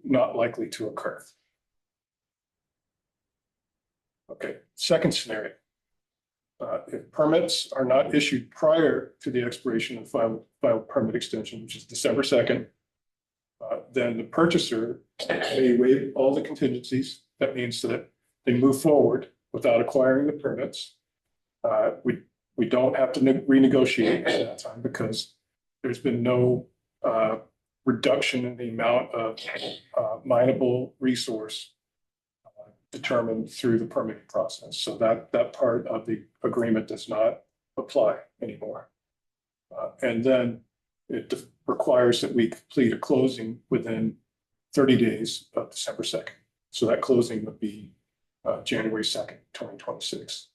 not likely to occur. Okay, second scenario. If permits are not issued prior to the expiration of the final permit extension, which is December 2nd, then the purchaser may waive all the contingencies. That means that they move forward without acquiring the permits. We don't have to renegotiate at that time because there's been no reduction in the amount of mineable resource determined through the permitting process. So that part of the agreement does not apply anymore. And then it requires that we complete a closing within 30 days of December 2nd. So that closing would be January 2nd, 2026.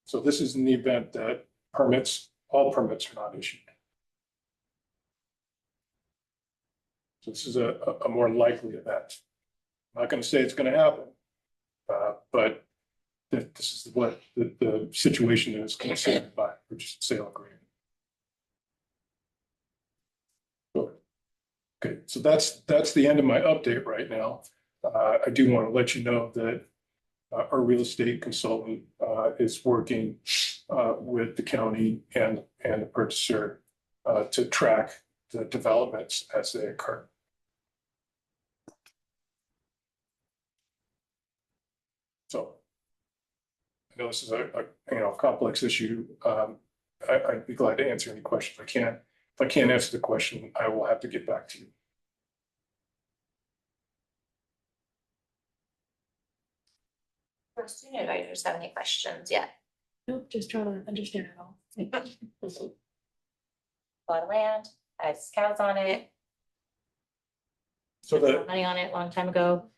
So this is in the event that all permits are not issued. So this is a more likely event. I'm not going to say it's going to happen, but this is what the situation that is considered by purchase and sale agreement. Okay, so that's the end of my update right now. I do want to let you know that our real estate consultant is working with the county and the purchaser to track the developments as they occur. So I know this is a complex issue. I'd be glad to answer any questions I can. If I can't answer the question, I will have to get back to you. Student advisors have any questions yet? Nope, just trying to understand it all. A lot of land, has cows on it, So that money on it a long time ago.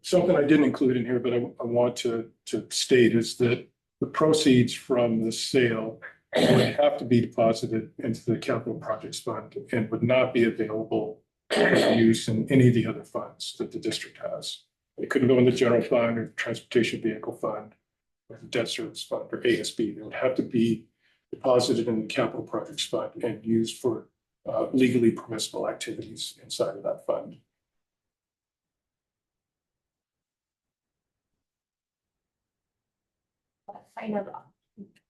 something I didn't include in here, but I want to state is that the proceeds from the sale would have to be deposited into the capital projects fund and would not be available for use in any of the other funds that the district has. It couldn't go in the general fund or transportation vehicle fund. with the debt service fund or ASB. They would have to be deposited in the capital projects fund and used for legally permissible activities inside of that fund. What kind of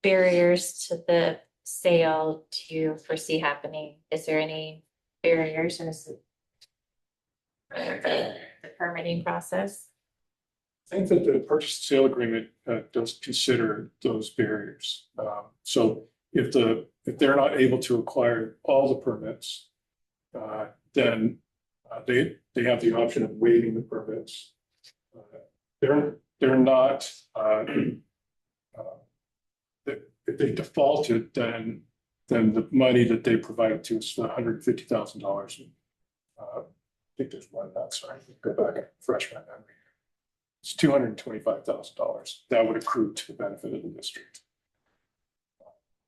barriers to the sale do you foresee happening? Is there any barriers in the permitting process? I think that the purchase and sale agreement does consider those barriers. So if they're not able to acquire all the permits, then they have the option of waiving the permits. They're not if they defaulted, then the money that they provided to us, the $150,000. I think there's one. That's right. Go back and refresh my memory. It's $225,000 that would accrue to the benefit of the district.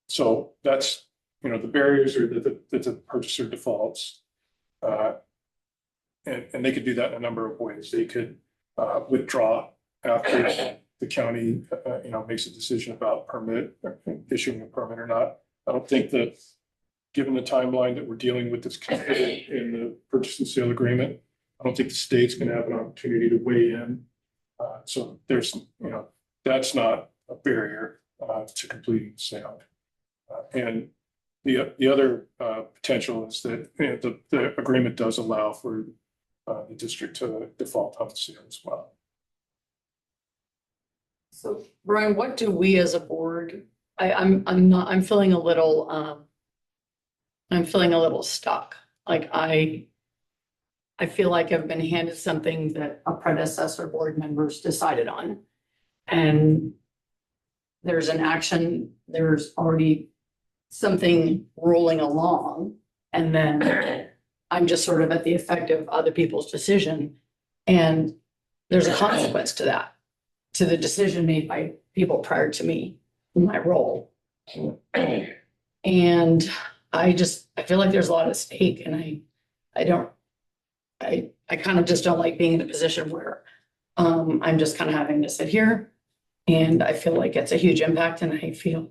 So that's, the barriers are that the purchaser defaults. And they could do that in a number of ways. They could withdraw after the county, makes a decision about issuing a permit or not. I don't think that, given the timeline that we're dealing with this in the purchase and sale agreement, I don't think the state's going to have an opportunity to weigh in. So there's, that's not a barrier to completing the sale. And the other potential is that the agreement does allow for the district to default on the sale as well. So Brian, what do we as a board, I'm feeling a little, stuck. Like I feel like I've been handed something that a predecessor board members decided on. And there's an action, there's already something rolling along. And then I'm just sort of at the effect of other people's decision. And there's a consequence to that, to the decision made by people prior to me in my role. And I feel like there's a lot at stake, and I kind of just don't like being in a position where I'm just kind of having to sit here, and I feel like it's a huge impact, and I feel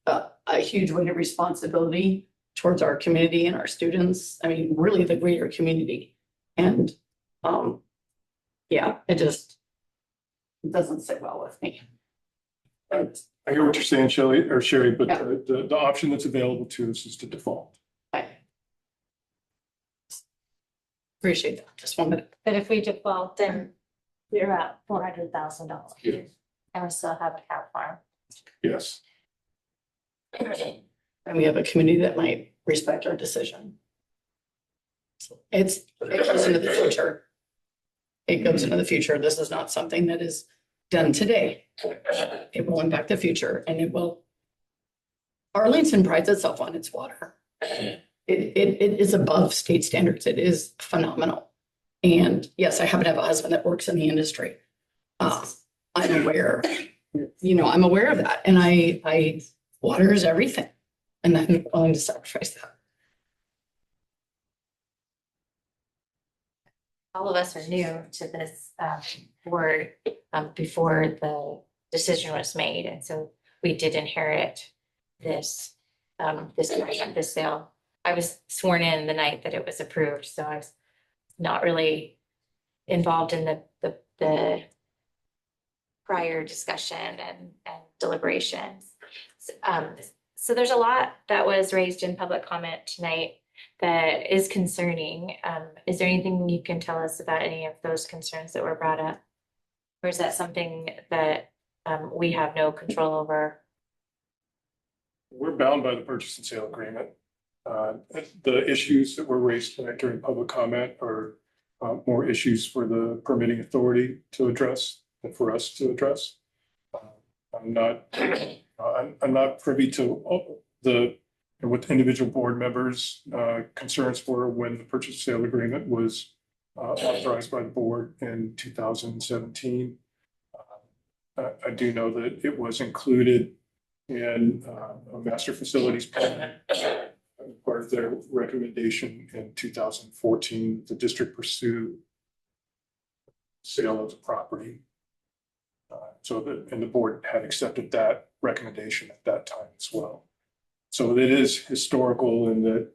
a huge weight of responsibility towards our community and our students. I mean, really the greater community. And it doesn't sit well with me. I hear what you're saying, Sherry, but the option that's available to us is to default. Appreciate that. Just one minute. But if we default, then we're at $400,000. Yes. And we still have a cow farm. Yes. And we have a community that might respect our decision. It goes into the future. It goes into the future. This is not something that is done today. It will impact the future, and it will. Arlington prides itself on its water. It is above state standards. It is phenomenal. And yes, I happen to have a husband that works in the industry. I'm aware, I'm aware of that. And I water is everything. And I'm willing to sacrifice that. All of us are new to this board before the decision was made. And so we did inherit this sale. I was sworn in the night that it was approved, so I was not really involved in the prior discussion and deliberations. So there's a lot that was raised in public comment tonight that is concerning. Is there anything you can tell us about any of those concerns that were brought up? Or is that something that we have no control over? We're bound by the purchase and sale agreement. The issues that were raised tonight during public comment are more issues for the permitting authority to address than for us to address. I'm not privy to what individual board members' concerns were when the purchase and sale agreement was authorized by the board in 2017. I do know that it was included in a master facilities plan, part of their recommendation in 2014. The district pursued sale of the property. And the board had accepted that recommendation at that time as well. So it is historical in that,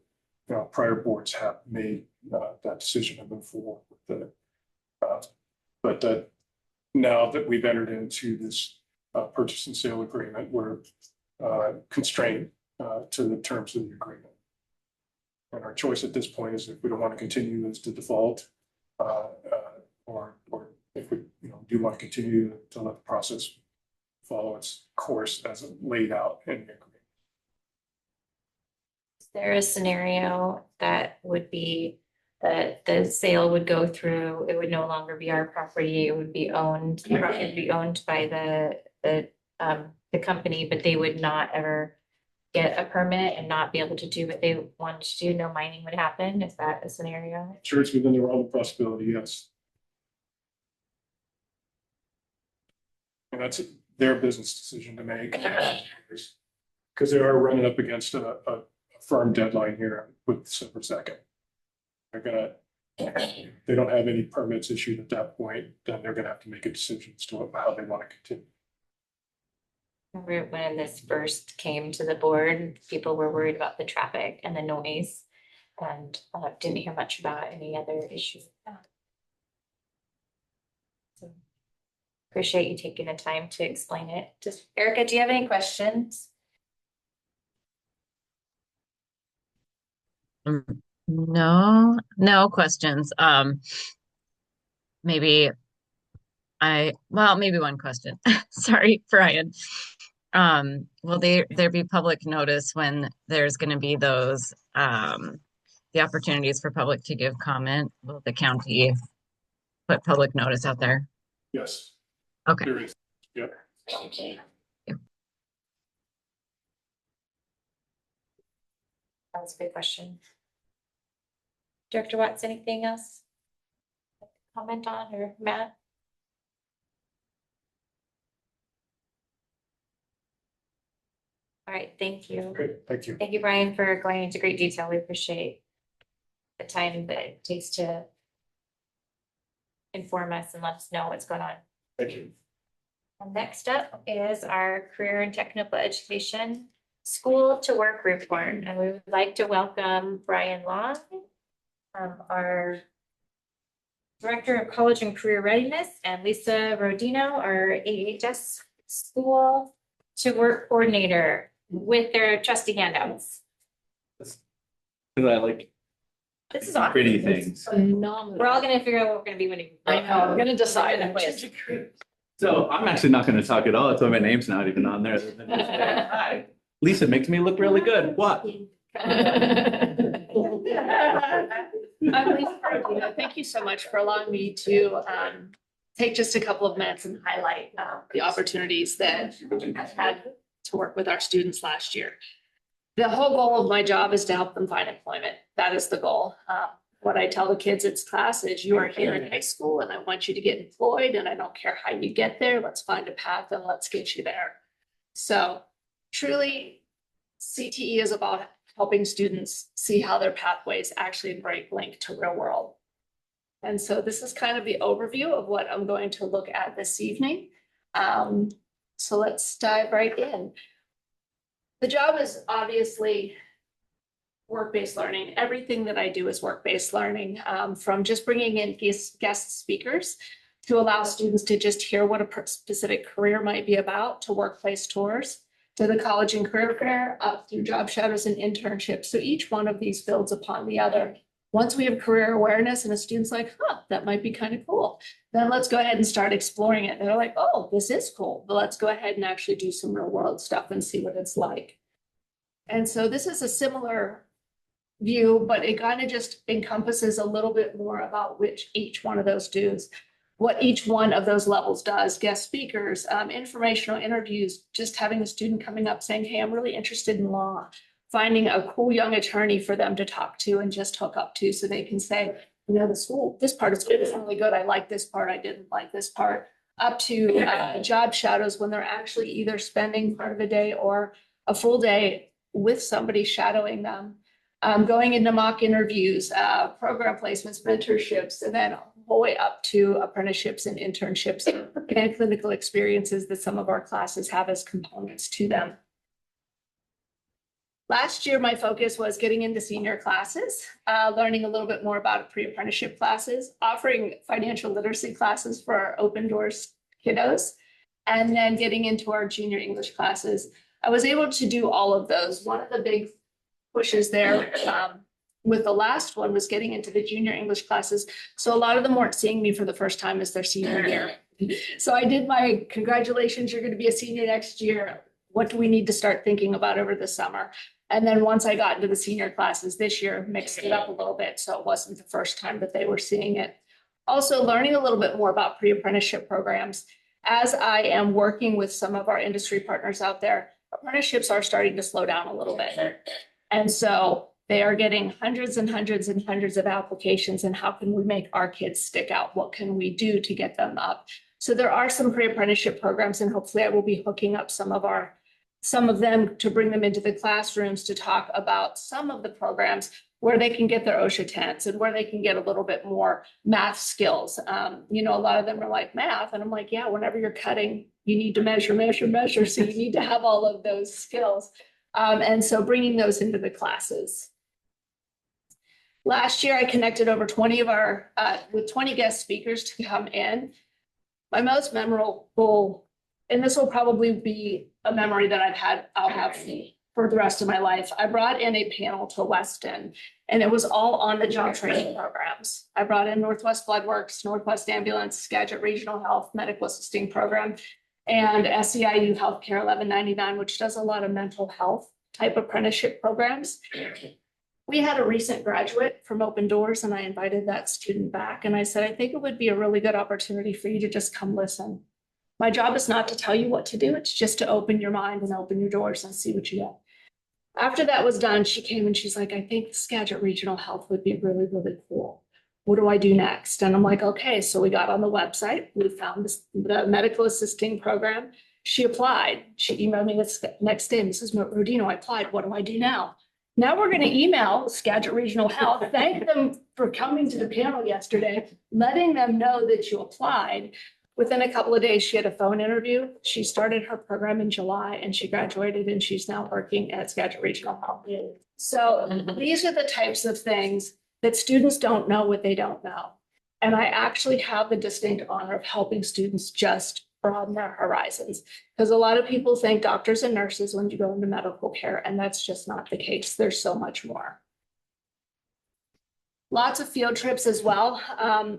prior boards have made that decision to move forward with it. But that now that we've entered into this purchase and sale agreement, we're constrained to the terms of the agreement. And our choice at this point is if we don't want to continue as to default, or if we do want to continue to let the process follow its course as laid out in the agreement. Is there a scenario that would be that the sale would go through, it would no longer be our property, it would be owned, by the company, but they would not ever get a permit and not be able to do what they wanted to do, no mining would happen? Is that a scenario? Sure, it's within the realm of possibility, yes. And that's their business decision to make. Because they are running up against a firm deadline here with December 2nd. They don't have any permits issued at that point, then they're gonna have to make a decision as to how they want to continue. Remember when this first came to the board, people were worried about the traffic and the noise and didn't hear much about any other issues. So appreciate you taking the time to explain it. Just Erica, do you have any questions? No questions. Maybe one question. Sorry, Brian. Will there be public notice when there's going to be those the opportunities for public to give comment? Will the county put public notice out there? Yes. Okay. There is. Yeah. That was a good question. Director Watts, anything else? Comment on, or Matt? All right, thank you. Great, thank you. Thank you, Brian, for going into great detail. We appreciate the time that it takes to inform us and let us know what's going on. Thank you. And next up is our career and technical education school to work report. And we would like to welcome Brian Long, our Director of College and Career Readiness, and Lisa Rodino, our AHS School to Work Coordinator, with their trusty handouts. I like This is awesome. pretty things. We're all gonna figure out what we're gonna be winning. I know, I'm gonna decide. So I'm actually not gonna talk at all. That's why my name's not even on there. Other than just saying, hi. Lisa makes me look really good. What? I'm Lisa Rodino. Thank you so much for allowing me to take just a couple of minutes and highlight the opportunities that I've had to work with our students last year. The whole goal of my job is to help them find employment. That is the goal. What I tell the kids in class is you are here in high school and I want you to get employed, and I don't care how you get there. Let's find a path and let's get you there. So truly, CTE is about helping students see how their pathways actually link to real world. And so this is kind of the overview of what I'm going to look at this evening. So let's dive right in. The job is obviously work-based learning. Everything that I do is work-based learning, from just bringing in guest speakers to allow students to just hear what a specific career might be about, to workplace tours, to the college and career fair, up through job shadows and internships. So each one of these builds upon the other. Once we have career awareness and a student's like, that might be kind of cool, then let's go ahead and start exploring it. And they're like, oh, this is cool, but let's go ahead and actually do some real world stuff and see what it's like. And so this is a similar view, but it kind of just encompasses a little bit more about which each one of those does, what each one of those levels does, guest speakers, informational interviews, just having a student coming up saying, hey, I'm really interested in law, finding a cool young attorney for them to talk to and just hook up to so they can say, the school, this part is really good. I like this part. I didn't like this part. Up to job shadows when they're actually either spending part of a day or a full day with somebody shadowing them. Going into mock interviews, program placements, mentorships, and then whole way up to apprenticeships and internships and clinical experiences that some of our classes have as components to them. Last year, my focus was getting into senior classes, learning a little bit more about pre-apprenticeship classes, offering financial literacy classes for our open doors kiddos, and then getting into our junior English classes. I was able to do all of those. One of the big pushes there with the last one was getting into the junior English classes. So a lot of them weren't seeing me for the first time as their senior year. So I did my congratulations, you're going to be a senior next year. What do we need to start thinking about over the summer? And then once I got into the senior classes this year, mixed it up a little bit. So it wasn't the first time that they were seeing it. Also learning a little bit more about pre-apprenticeship programs. As I am working with some of our industry partners out there, apprenticeships are starting to slow down a little bit. And so they are getting hundreds and hundreds and hundreds of applications. And how can we make our kids stick out? What can we do to get them up? So there are some pre-apprenticeship programs, and hopefully I will be hooking up some of them to bring them into the classrooms to talk about some of the programs where they can get their OSHA 10s and where they can get a little bit more math skills. You know, a lot of them are like math, and I'm like, yeah, whenever you're cutting, you need to measure. So you need to have all of those skills. And so bringing those into the classes. Last year, I connected over 20 with 20 guest speakers to come in. My most memorable, and this will probably be a memory that I'll have for the rest of my life. I brought in a panel to Weston, and it was all on the job training programs. I brought in Northwest Floodworks, Northwest Ambulance, Skagit Regional Health Medical Assisting Program, and SEIU Healthcare 1199, which does a lot of mental health type apprenticeship programs. We had a recent graduate from Open Doors, and I invited that student back. And I said, I think it would be a really good opportunity for you to just come listen. My job is not to tell you what to do. It's just to open your mind and open your doors and see what you get. After that was done, she came and she's like, I think Skagit Regional Health would be really, really cool. What do I do next? And I'm like, okay. So we got on the website. We found the medical assisting program. She applied. She emailed me the next day. Mrs. Rodino, I applied. What do I do now? Now we're going to email Skagit Regional Health, thank them for coming to the panel yesterday, letting them know that you applied. Within a couple of days, she had a phone interview. She started her program in July and she graduated, and she's now working at Skagit Regional Health. So these are the types of things that students don't know what they don't know. And I actually have the distinct honor of helping students just broaden their horizons, because a lot of people think doctors and nurses when you go into medical care, and that's just not the case. There's so much more. Lots of field trips as well.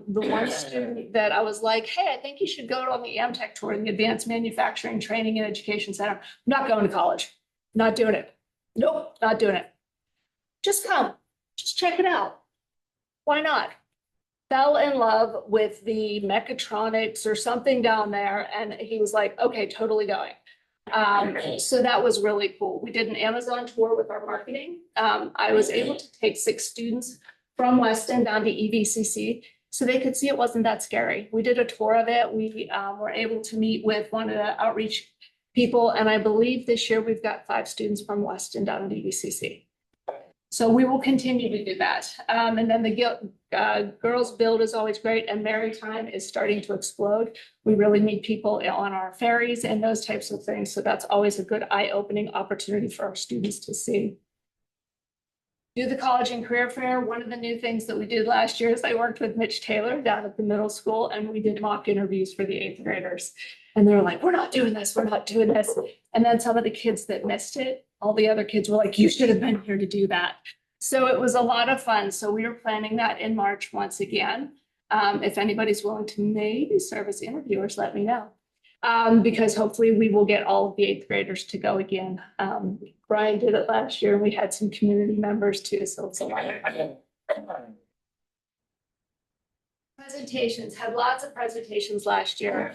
The one student that I was like, hey, I think you should go on the AMTech tour in the Advanced Manufacturing Training and Education Center. I'm not going to college. Not doing it. Nope, not doing it. Just come. Just check it out. Why not? Fell in love with the mechatronics or something down there. And he was like, okay, totally going. So that was really cool. We did an Amazon tour with our marketing. I was able to take 6 students from Weston down to EVCC so they could see it wasn't that scary. We did a tour of it. We were able to meet with one of the outreach people. And I believe this year we've got 5 students from Weston down at EVCC. So we will continue to do that. And then the girls build is always great, and maritime is starting to explode. We really meet people on our ferries and those types of things. So that's always a good eye-opening opportunity for our students to see. Do the college and career fair. One of the new things that we did last year is I worked with Mitch Taylor down at the middle school, and we did mock interviews for the 8th graders. And they were like, we're not doing this. We're not doing this. And then some of the kids that missed it, all the other kids were like, you should have been here to do that. So it was a lot of fun. So we are planning that in March once again. If anybody's willing to maybe serve as interviewers, let me know. Because hopefully we will get all of the 8th graders to go again. Brian did it last year, and we had some community members too. So it's a lot of fun. Presentations, had lots of presentations last year.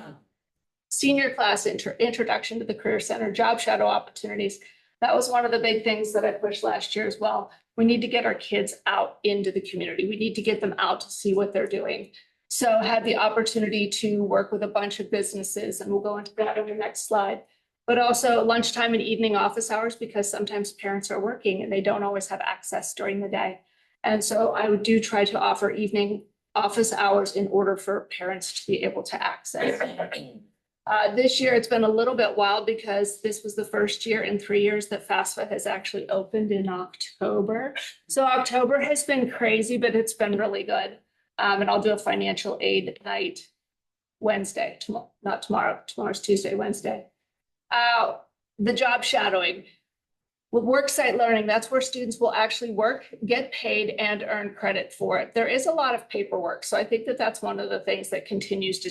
Senior class introduction to the Career Center, job shadow opportunities. That was one of the big things that I pushed last year as well. We need to get our kids out into the community. We need to get them out to see what they're doing. So I had the opportunity to work with a bunch of businesses, and we'll go into that on the next slide. But also lunchtime and evening office hours, because sometimes parents are working and they don't always have access during the day. And so I do try to offer evening office hours in order for parents to be able to access. This year, it's been a little bit wild because this was the first year in 3 years that FAFSA has actually opened in October. So October has been crazy, but it's been really good. And I'll do a financial aid night Wednesday, not tomorrow, tomorrow's Tuesday, Wednesday. The job shadowing. With worksite learning, that's where students will actually work, get paid, and earn credit for it. There is a lot of paperwork, so I think that that's one of the things that continues to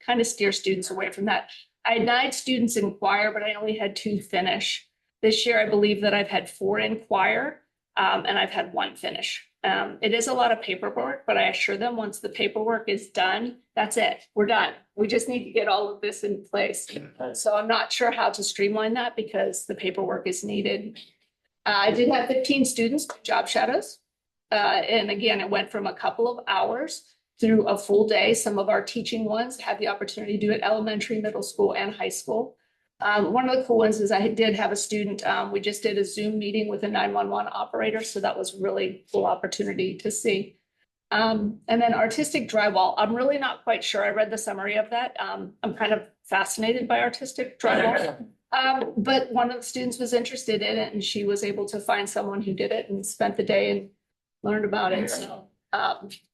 kind of steer students away from that. I had 9 students in choir, but I only had 2 finish. This year, I believe that I've had 4 in choir, and I've had 1 finish. It is a lot of paperwork, but I assure them once the paperwork is done, that's it. We're done. We just need to get all of this in place. So I'm not sure how to streamline that because the paperwork is needed. I did have 15 students do job shadows. And again, it went from a couple of hours through a full day. Some of our teaching ones had the opportunity to do it elementary, middle school, and high school. One of the cool ones is I did have a student, we just did a Zoom meeting with a 911 operator. So that was really cool opportunity to see. And then artistic drywall, I'm really not quite sure. I read the summary of that. I'm kind of fascinated by artistic drywall. But one of the students was interested in it and she was able to find someone who did it and spent the day and learned about it. So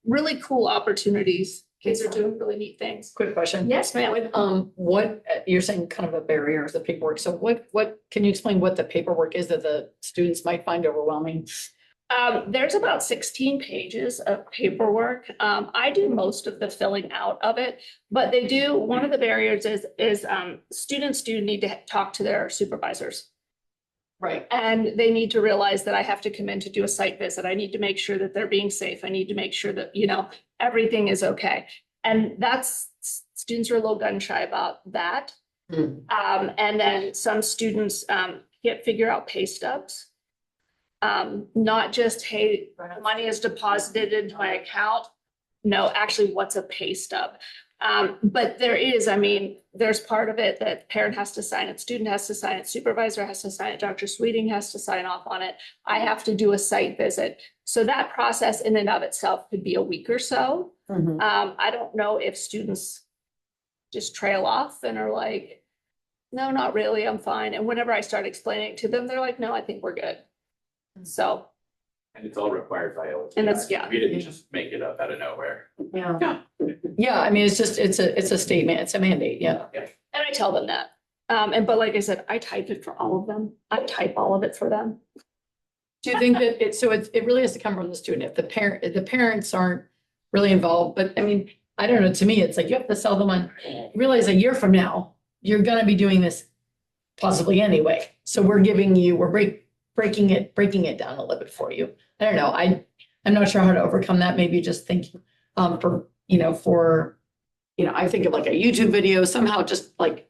really cool opportunities. Kids are doing really neat things. Quick question. Yes, ma'am. What, you're saying kind of a barrier is the paperwork. So what, can you explain what the paperwork is that the students might find overwhelming? There's about 16 pages of paperwork. I do most of the filling out of it, but they do, one of the barriers is students do need to talk to their supervisors. Right. And they need to realize that I have to come in to do a site visit. I need to make sure that they're being safe. I need to make sure that, you know, everything is okay. And that's, students are a little gun shy about that. And then some students can't figure out pay stubs. Not just, hey, money is deposited into my account. No, actually, what's a pay stub? But there is, I mean, there's part of it that parent has to sign it, student has to sign it, supervisor has to sign it, Dr. Sweeting has to sign off on it. I have to do a site visit. So that process in and of itself could be a week or so. I don't know if students just trail off and are like, no, not really, I'm fine. And whenever I start explaining it to them, they're like, no, I think we're good. So. And it's all required by OT. And that's, yeah. We didn't just make it up out of nowhere. Yeah. Yeah, I mean, it's just, it's a statement, it's a mandate, yeah. And I tell them that. But like I said, I type it for all of them. I type all of it for them. Do you think that it really has to come from the student? If the parents aren't really involved, but I mean, I don't know, to me, it's like you have to sell them on, realize a year from now, you're gonna be doing this possibly anyway. So we're giving you, breaking it down a little bit for you. I don't know. I'm not sure how to overcome that. Maybe just thinking I think of like a YouTube video, somehow just like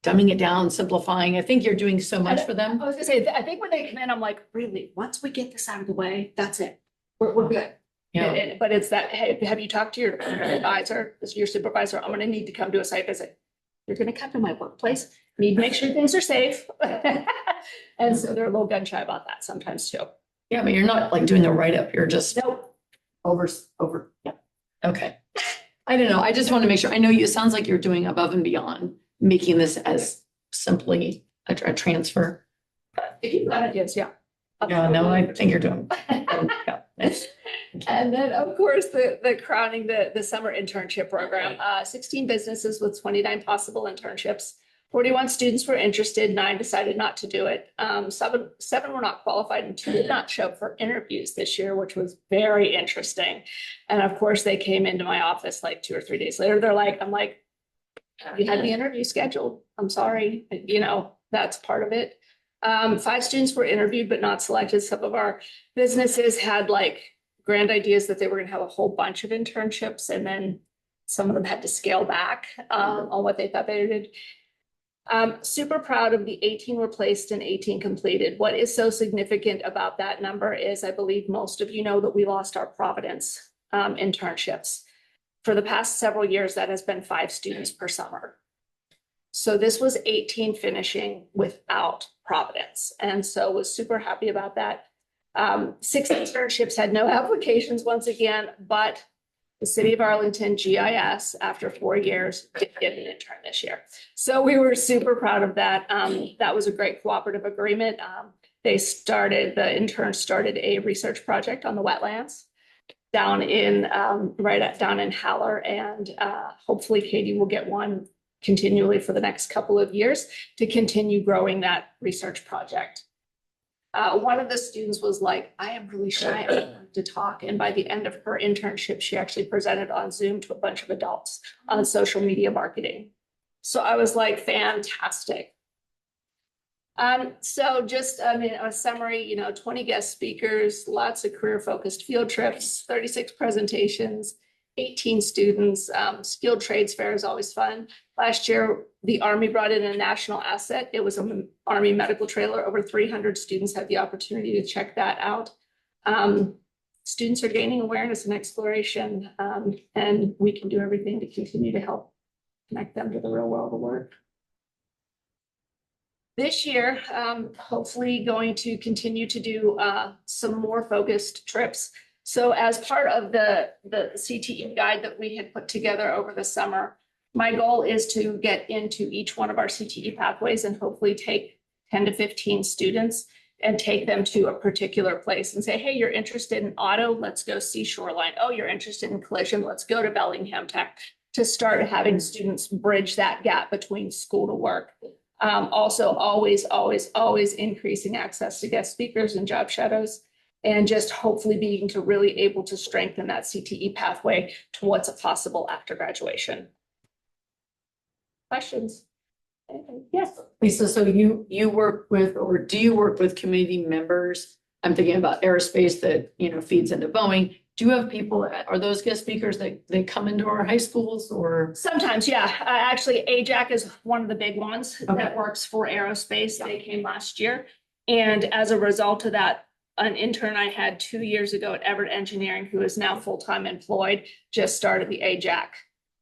dumbing it down, simplifying. I think you're doing so much for them. I was gonna say, I think when they come in, I'm like, really, once we get this out of the way, that's it. We're good. Yeah. But it's that, hey, have you talked to your advisor, your supervisor? I'm gonna need to come do a site visit. You're gonna come to my workplace, need to make sure things are safe. And so they're a little gun shy about that sometimes too. Yeah, but you're not like doing a write-up. You're just Nope. over. Yeah. Okay. I don't know. I just want to make sure. I know it sounds like you're doing above and beyond, making this as simply a transfer. If you've got ideas, yeah. Yeah, no, I think you're doing. Yeah. And then, of course, the crowning the summer internship program, 16 businesses with 29 possible internships. 41 students were interested, 9 decided not to do it. 7 were not qualified and 2 did not show up for interviews this year, which was very interesting. And of course, they came into my office like 2 or 3 days later. I'm like, you had the interview scheduled. I'm sorry. You know, that's part of it. 5 students were interviewed but not selected. Some of our businesses had like grand ideas that they were going to have a whole bunch of internships, and then some of them had to scale back on what they thought they did. Super proud of the 18 were placed and 18 completed. What is so significant about that number is I believe most of you know that we lost our Providence internships. For the past several years, that has been 5 students per summer. So this was 18 finishing without Providence. And so was super happy about that. 6 internships had no applications once again, but the City of Arlington GIS, after 4 years, did get an intern this year. So we were super proud of that. That was a great cooperative agreement. The intern started a research project on the wetlands down in, down in Haller, and hopefully Katie will get one continually for the next couple of years to continue growing that research project. One of the students was like, I am really shy to talk. And by the end of her internship, she actually presented on Zoom to a bunch of adults on social media marketing. So I was like, fantastic. So just, a summary, 20 guest speakers, lots of career-focused field trips, 36 presentations, 18 students. Skilled trades fair is always fun. Last year, the Army brought in a national asset. It was an Army medical trailer. Over 300 students had the opportunity to check that out. Students are gaining awareness and exploration, and we can do everything to continue to help connect them to the real world of work. This year, hopefully going to continue to do some more focused trips. So as part of the CTE guide that we had put together over the summer, my goal is to get into each one of our CTE pathways and hopefully take 10 to 15 students and take them to a particular place and say, hey, you're interested in auto, let's go see Shoreline. Oh, you're interested in collision, let's go to Bellingham Tech, to start having students bridge that gap between school to work. Also, always increasing access to guest speakers and job shadows, and just hopefully being to really able to strengthen that CTE pathway to what's possible after graduation. Questions? Yes. Lisa, so you work with, or do you work with community members? I'm thinking about aerospace that, feeds into Boeing. Do you have people, are those guest speakers that they come into our high schools or? Sometimes, yeah. Actually, AJAC is one of the big ones that works for aerospace. They came last year. And as a result of that, an intern I had 2 years ago at Everett Engineering, who is now full-time employed, just started the AJAC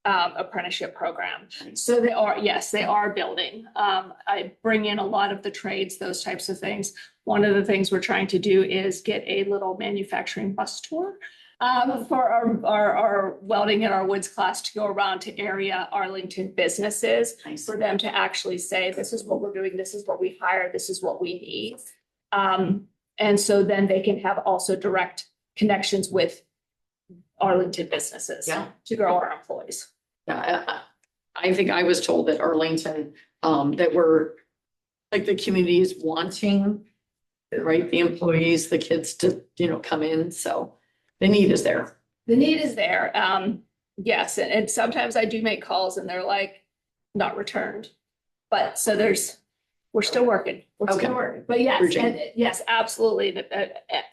apprenticeship program. So they are building. I bring in a lot of the trades, those types of things. One of the things we're trying to do is get a little manufacturing bus tour for our welding and our woods class to go around to area Arlington businesses for them to actually say, this is what we're doing, this is what we hire, this is what we need. And so then they can have also direct connections with Arlington businesses to grow our employees. Yeah, I think I was told that Arlington, that we're like the community is wanting, right, the employees, the kids to, come in. So the need is there. The need is there. Yes. And sometimes I do make calls and they're like, not returned. But so we're still working. We're still working. But yes, yes, absolutely.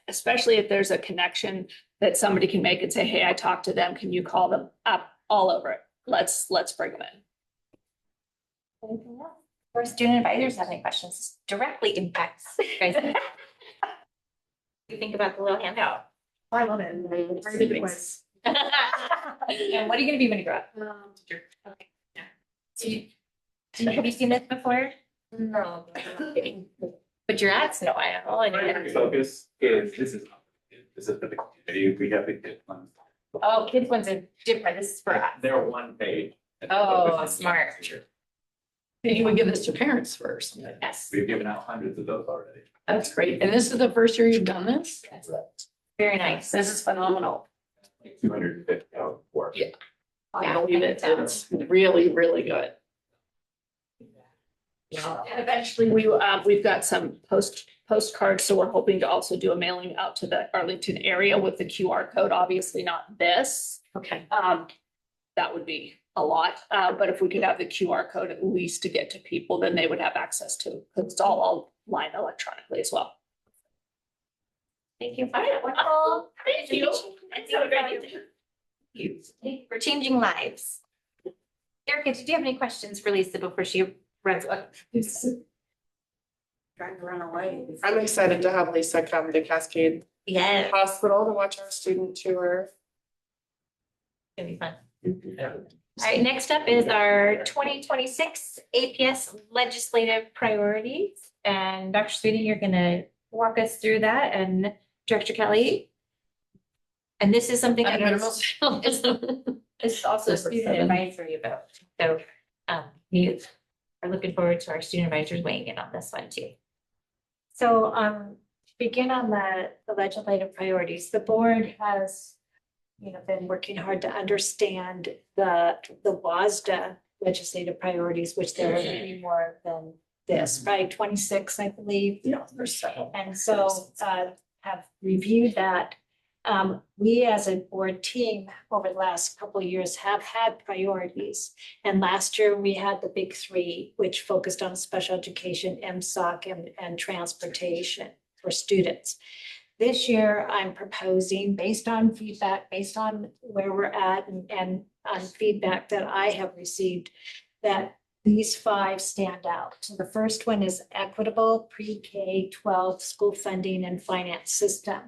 Especially if there's a connection that somebody can make and say, hey, I talked to them. Can you call them up? All over it. Let's bring them in. Anything else? Or student advisors have any questions? This directly impacts you guys. You think about the little handout. I love it. Very big quiz. And what are you gonna be when you grow up? Teacher. Okay. Yeah. So have you seen this before? No. But you're at Snow Isle and Primary focus is, this is for the community, we have the kids ones. oh, kids ones are different. This is for us. They're one page. Oh, smart. You would give this to parents first. Yes. We've given out hundreds of those already. That's great. And this is the first year you've done this? Very nice. This is phenomenal. 250 hours work. Yeah. I believe it. It's really, really good. And eventually we've got some postcards, so we're hoping to also do a mailing out to the Arlington area with the QR code, obviously not this. Okay. That would be a lot, but if we could have the QR code at least to get to people, then they would have access to, because it's all online electronically as well. Thank you for that wonderful. Thank you. It's so great. We're changing lives. Erica, did you have any questions for Lisa before she runs away? Trying to run away. I'm excited to have Lisa come to Cascade Yes. Hospital to watch our student tour. It's gonna be fun. All right, next up is our 2026 APS legislative priorities. And Dr. Sweeting, you're gonna walk us through that, and Director Kelly. And this is something At that a is, it's also a student advisory vote. So we are looking forward to our student advisors weighing in on this one too. So to begin on the legislative priorities, the board has, been working hard to understand the WASDA legislative priorities, which there will be more than this, right? 26, I believe. Yeah, there's several. And so have reviewed that. We as a board team over the last couple of years have had priorities. And last year we had the big three, which focused on special education, MSOC, and transportation for students. This year I'm proposing, based on feedback, based on where we're at and on feedback that I have received, that these 5 stand out. So the first one is equitable pre-K-12 school funding and finance system,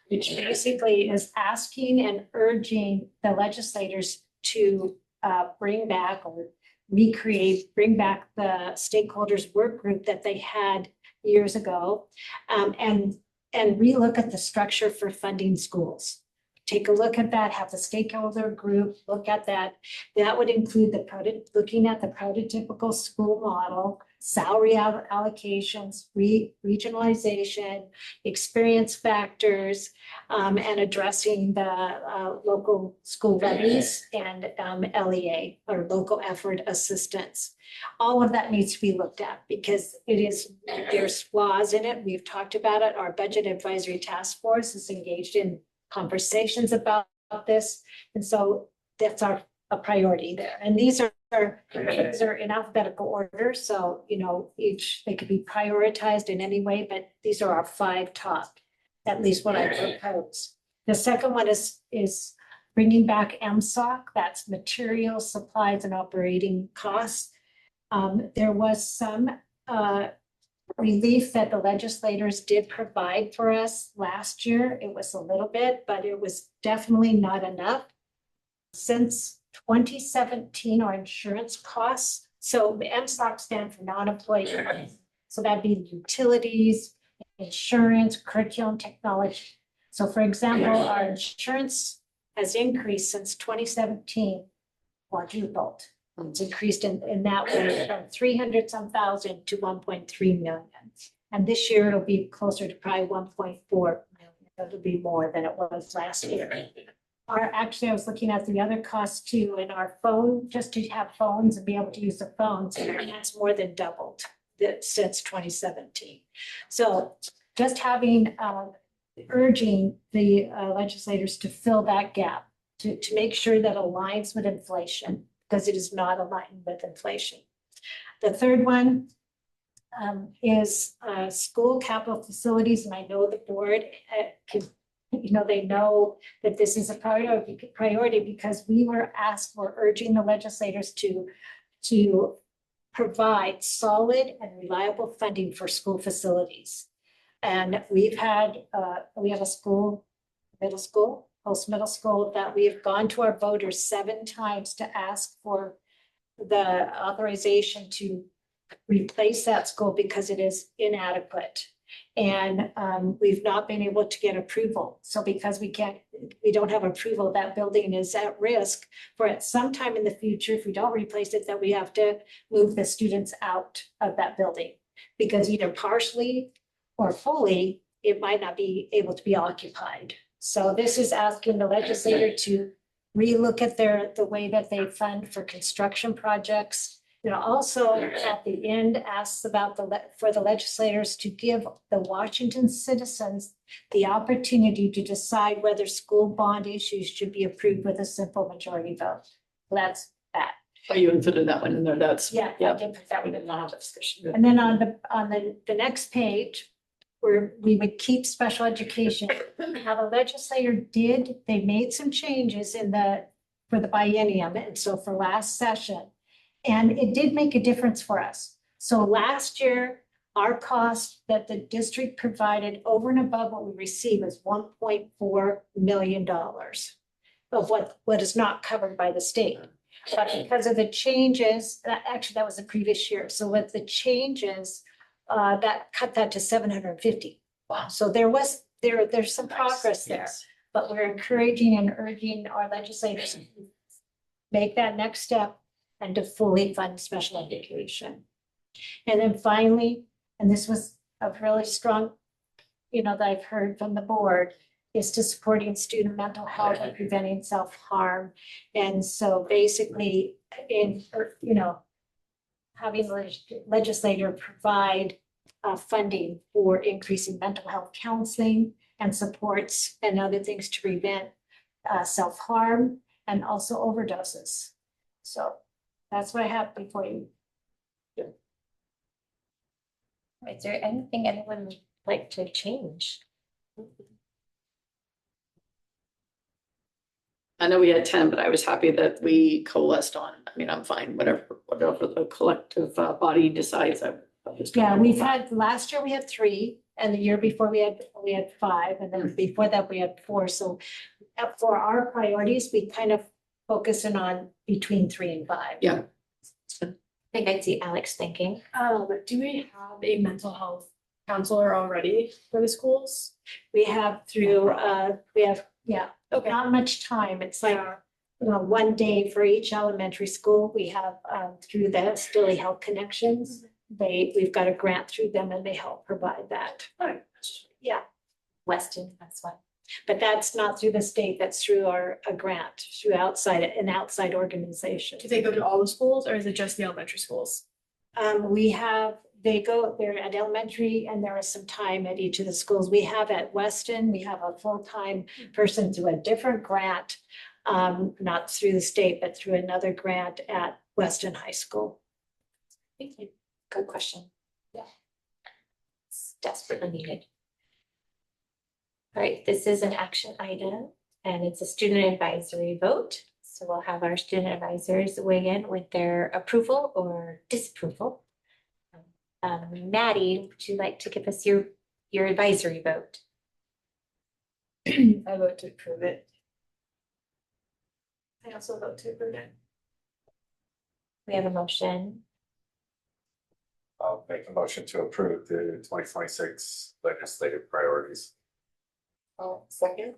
which basically is asking and urging the legislators to bring back or bring back the stakeholders work group that they had years ago, and relook at the structure for funding schools. Take a look at that, have the stakeholder group look at that. That would include looking at the prototypical school model, salary allocations, regionalization, experience factors, and addressing the local school levies and LEA, or local effort assistance. All of that needs to be looked at because there's flaws in it. We've talked about it. Our budget advisory task force is engaged in conversations about this. And so that's a priority there. And these are in alphabetical order. So, they could be prioritized in any way, but these are our 5 top, at least what I propose. The second one is bringing back MSOC. That's materials, supplies, and operating costs. There was some relief that the legislators did provide for us last year. It was a little bit, but it was definitely not enough. Since 2017, our insurance costs, so the MSOC stand for non-employee costs. So that'd be utilities, insurance, curriculum, technology. So for example, our insurance has increased since 2017, quadrupled. It's increased in that way from 300-some thousand to 1.3 million. And this year it'll be closer to probably 1.4 million. It'll be more than it was last year. Actually, I was looking at the other costs too, and our phone, just to have phones and be able to use the phones, and that's more than doubled since 2017. So just urging the legislators to fill that gap, to make sure that aligns with inflation, because it is not aligned with inflation. The third one is school capital facilities, and I know the board they know that this is a priority because we were asked, we're urging the legislators to provide solid and reliable funding for school facilities. And we have a school, middle school, post-middle school, that we have gone to our voters 7 times to ask for the authorization to replace that school because it is inadequate. And we've not been able to get approval. So because we don't have approval, that building is at risk for at some time in the future, if we don't replace it, that we have to move the students out of that building because either partially or fully, it might not be able to be occupied. So this is asking the legislator to relook at the way that they fund for construction projects. Also at the end asks about for the legislators to give the Washington citizens the opportunity to decide whether school bond issues should be approved with a simple majority vote. That's that. Oh, you included that one in there. That's I did put that one in the discussion. And then on the next page, where we would keep special education. Now the legislator they made some changes for the biennium, and so for last session. And it did make a difference for us. So last year, our cost that the district provided over and above what we received was $1.4 million of what is not covered by the state. But because of the changes, actually that was the previous year. So with the changes, that cut that to 750. Wow. So there's some progress there. but we're encouraging and urging our legislators to make that next step and to fully fund special education. And then finally, and this was a really strong, that I've heard from the board, is to supporting student mental health and preventing self-harm. And so basically having the legislator provide funding for increasing mental health counseling and supports and other things to prevent self-harm and also overdoses. So that's what I have before you. Is there anything anyone would like to change? I know we had 10, but I was happy that we coalesced on, I mean, I'm fine, whatever the collective body decides. Yeah, last year we had 3, and the year before we had 5, and then before that we had 4. So for our priorities, we kind of focus in on between 3 and 5. Yeah. I think I'd see Alex thinking. Do we have a mental health counselor already for the schools? We have not much time. It's like, one day for each elementary school. We have through the Stilly Health Connections. We've got a grant through them and they help provide that. Yeah. Weston, that's one. But that's not through the state, that's through a grant, through an outside organization. Do they go to all the schools or is it just the elementary schools? They're at elementary and there is some time at each of the schools. We have at Weston, we have a full-time person through a different grant, not through the state, but through another grant at Weston High School. Thank you. Good question. Yeah. It's desperately needed. All right, this is an action item and it's a student advisory vote. So we'll have our student advisors weigh in with their approval or disapproval. Maddie, would you like to give us your advisory vote? I vote to approve it. I also vote to approve it. We have a motion. I'll make a motion to approve the 2026 legislative priorities. Second.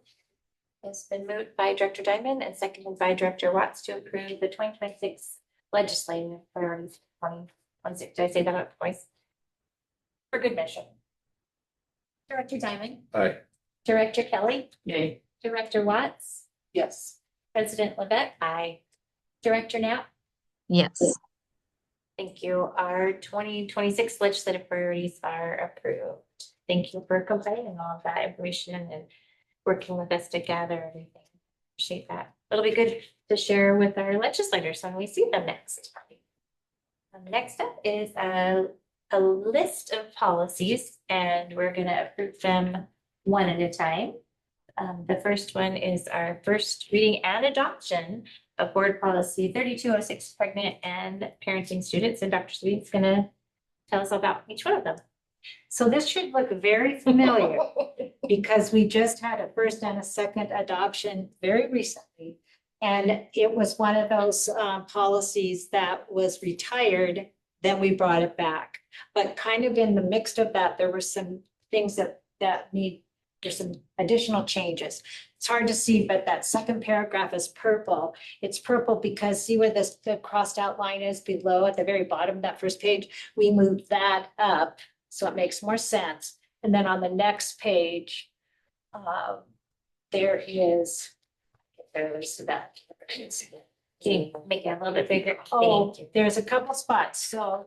It's been moved by Director Diamond and seconded by Director Watts to approve the 2026 legislative priorities 2026. Did I say that up twice? For good measure. Director Diamond. Aye. Director Kelly. Yay. Director Watts. Yes. President Levesque. Aye. Director Knapp. Yes. Thank you. Our 2026 legislative priorities are approved. Thank you for compiling all of that information and working with us to gather everything. Appreciate that. It'll be good to share with our legislators when we see them next. Next up is a list of policies, and we're going to approve them one at a time. The first one is our first reading and adoption of board policy 3206, pregnant and parenting students. And Dr. Sweet's going to tell us about each one of them. So this should look very familiar because we just had a first and a second adoption very recently. And it was one of those policies that was retired, then we brought it back. But kind of in the mix of that, there were some things there's some additional changes. It's hard to see, but that second paragraph is purple. It's purple because see where the crossed out line is below at the very bottom of that first page? We moved that up. So it makes more sense. And then on the next page, there's that. Can you make it a little bit bigger? Oh, there's a couple spots. So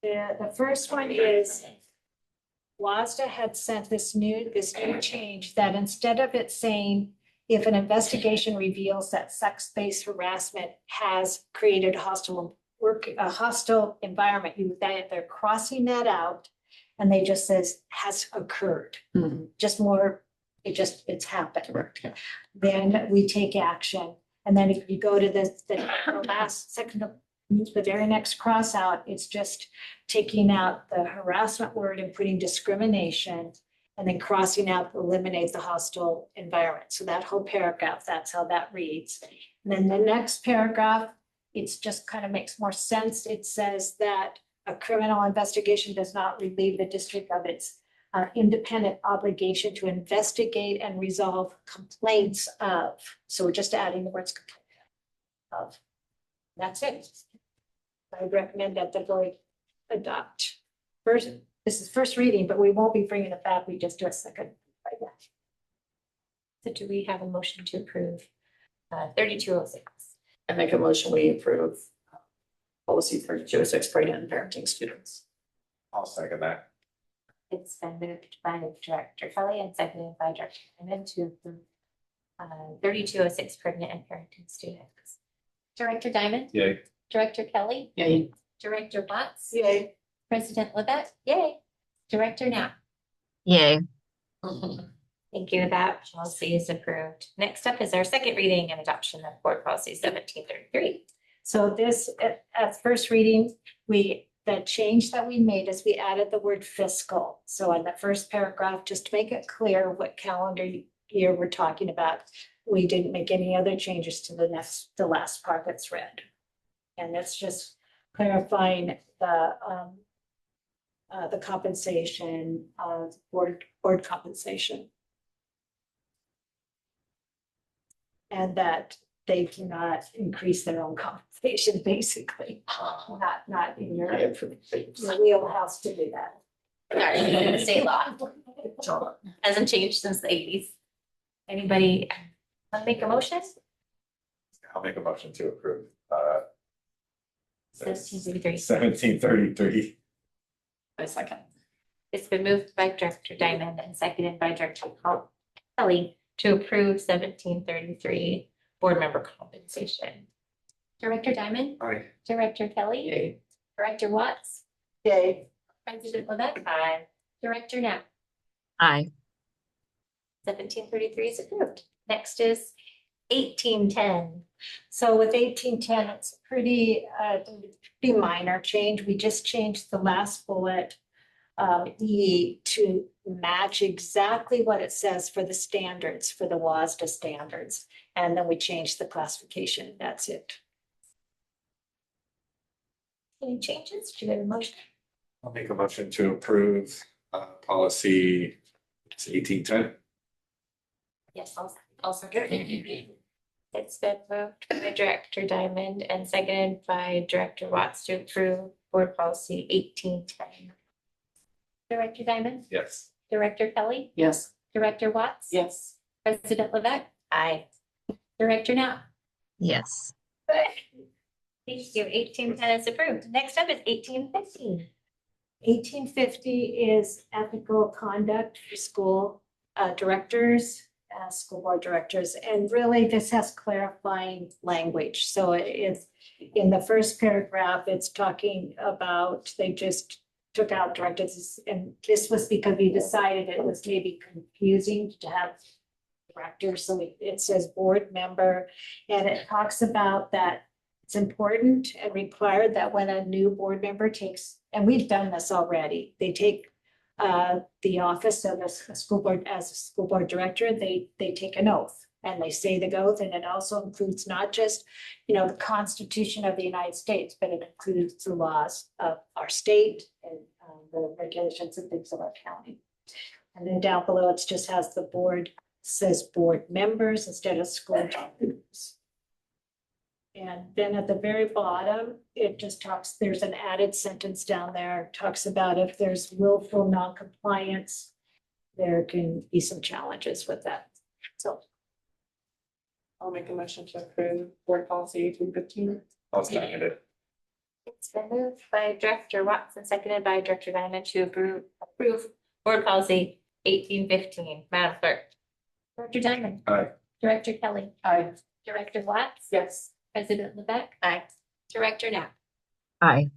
the first one is WASDA had sent this new change that instead of it saying if an investigation reveals that sex-based harassment has created a hostile environment, they're crossing that out and they just says has occurred. Just more, it's happened. Correct. Yeah. Then we take action. And then if you go to the last second, the very next cross out, it's just taking out the harassment word and putting discrimination and then crossing out, eliminate the hostile environment. So that whole paragraph, that's how that reads. And then the next paragraph, it's just kind of makes more sense. It says that a criminal investigation does not relieve the district of its independent obligation to investigate and resolve complaints of. So we're just adding the words complaint of. That's it. I recommend that the board adopt. First, this is first reading, but we won't be bringing it back. We just do a second right now. So do we have a motion to approve 3206? I make a motion, we approve policy 3206, pregnant and parenting students. I'll second that. It's been moved by Director Kelly and seconded by Director Hyman to approve 3206 pregnant and parenting students. Director Diamond, Yay. Director Kelly, Yay. Director Watts, Yay. President Levesque, yay. Director Knapp. Yay. Thank you. That policy is approved. Next up is our second reading and adoption of board policy 1733. So this, at first reading, the change that we made is we added the word fiscal. So in the first paragraph, just to make it clear what calendar year we're talking about, we didn't make any other changes to the last part that's read. And it's just clarifying the compensation of board compensation. And that they cannot increase their own compensation, basically, not in your wheelhouse to do that. Sorry, state law. Hasn't changed since the 80s. Anybody want to make a motion? I'll make a motion to approve. 1733. 1733. A second. It's been moved by Director Diamond and seconded by Director Kelly to approve 1733 board member compensation. Director Diamond, Aye. Director Kelly, Yay. Director Watts, Yay. President Levesque, Aye. Director Knapp. Aye. 1733 is approved. Next is 1810. So with 1810, it's pretty minor change. We just changed the last bullet E to match exactly what it says for the standards, for the WASDA standards. And then we changed the classification. That's it. Any changes? Do you have a motion? I'll make a motion to approve policy 1810. Yes, I'll second. It's been moved by Director Diamond and seconded by Director Watts to approve board policy 1810. Director Diamond, Yes. Director Kelly, Yes. Director Watts, Yes. President Levesque, Aye. Director Knapp. Yes. Thank you. 1810 is approved. Next up is 1815. 1850 is ethical conduct for school directors, school board directors, and really this has clarifying language. So it is in the first paragraph, it's talking about, they just took out directors, and this was because we decided it was maybe confusing to have directors. So it says board member, and it talks about that it's important and required that when a new board member takes, and we've done this already, they take the office of a school board, as a school board director, they take an oath and they say the oath, and it also includes not just, the Constitution of the United States, but it includes the laws of our state and the regulations and things of our county. And then down below, it just has the board, says board members instead of school members. And then at the very bottom, it just talks, there's an added sentence down there, talks about if there's willful noncompliance, there can be some challenges with that. So I'll make a motion to approve board policy 1815. I'll second it. It's been moved by Director Watts and seconded by Director Diamond to approve board policy 1815. Madam Clerk. Director Diamond, Aye. Director Kelly, Aye. Director Watts, Yes. President Levesque, Aye. Director Knapp. Aye.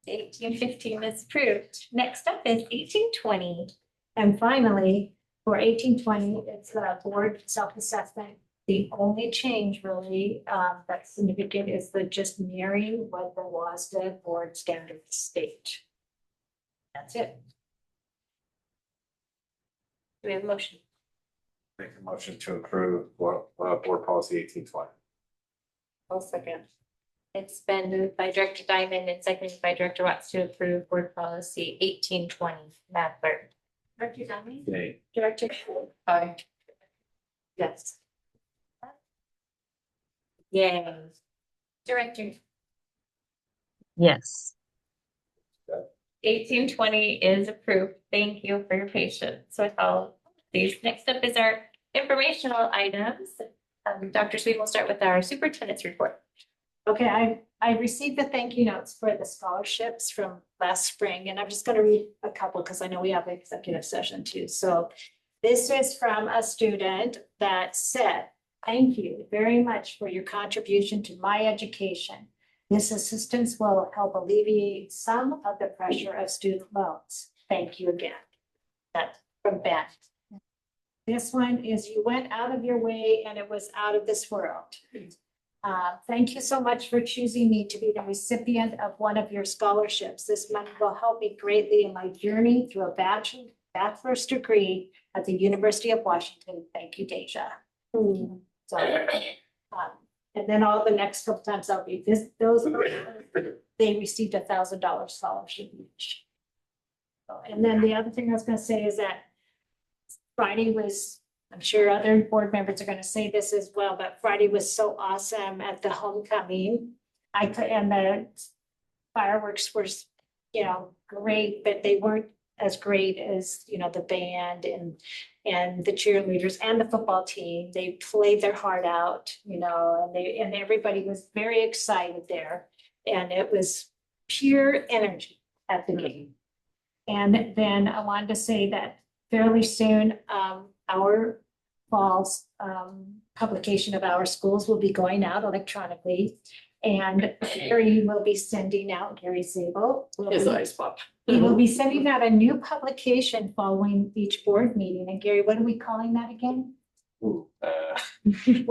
1815 is approved. Next up is 1820. And finally, for 1820, it's a board self-assessment. The only change really that's significant is the just mirroring what the WASDA board standards state. That's it. Do we have a motion? Make a motion to approve board policy 1820. I'll second. It's been moved by Director Diamond and seconded by Director Watts to approve board policy 1820. Madam Clerk. Director Diamond. Yay. Director. Aye. Yes. Yay. Director. Yes. 1820 is approved. Thank you for your patience with all of these. Next up is our informational items. Dr. Sweet will start with our superintendent's report. Okay, I received the thank you notes for the scholarships from last spring, and I'm just gonna read a couple because I know we have an executive session too. So this is from a student that said, "Thank you very much for your contribution to my education. This assistance will help alleviate some of the pressure of student loans. Thank you again." That's from Ben. This one is, "You went out of your way and it was out of this world. Thank you so much for choosing me to be the recipient of one of your scholarships. This money will help me greatly in my journey through a bachelor's degree at the University of Washington. Thank you, Deja." So, and then all the next couple times I'll read this, they received $1,000 scholarship each. And then the other thing I was gonna say is that Friday was, I'm sure other board members are gonna say this as well, but Friday was so awesome at the homecoming. And the fireworks were, great, but they weren't as great as, the band and the cheerleaders and the football team. They played their heart out, and everybody was very excited there. And it was pure energy at the game. And then I wanted to say that fairly soon, our fall's publication of our schools will be going out electronically. And Gary will be sending out, Gary Zabel. His eyes pop. He will be sending out a new publication following each board meeting. And Gary, what are we calling that again? Well,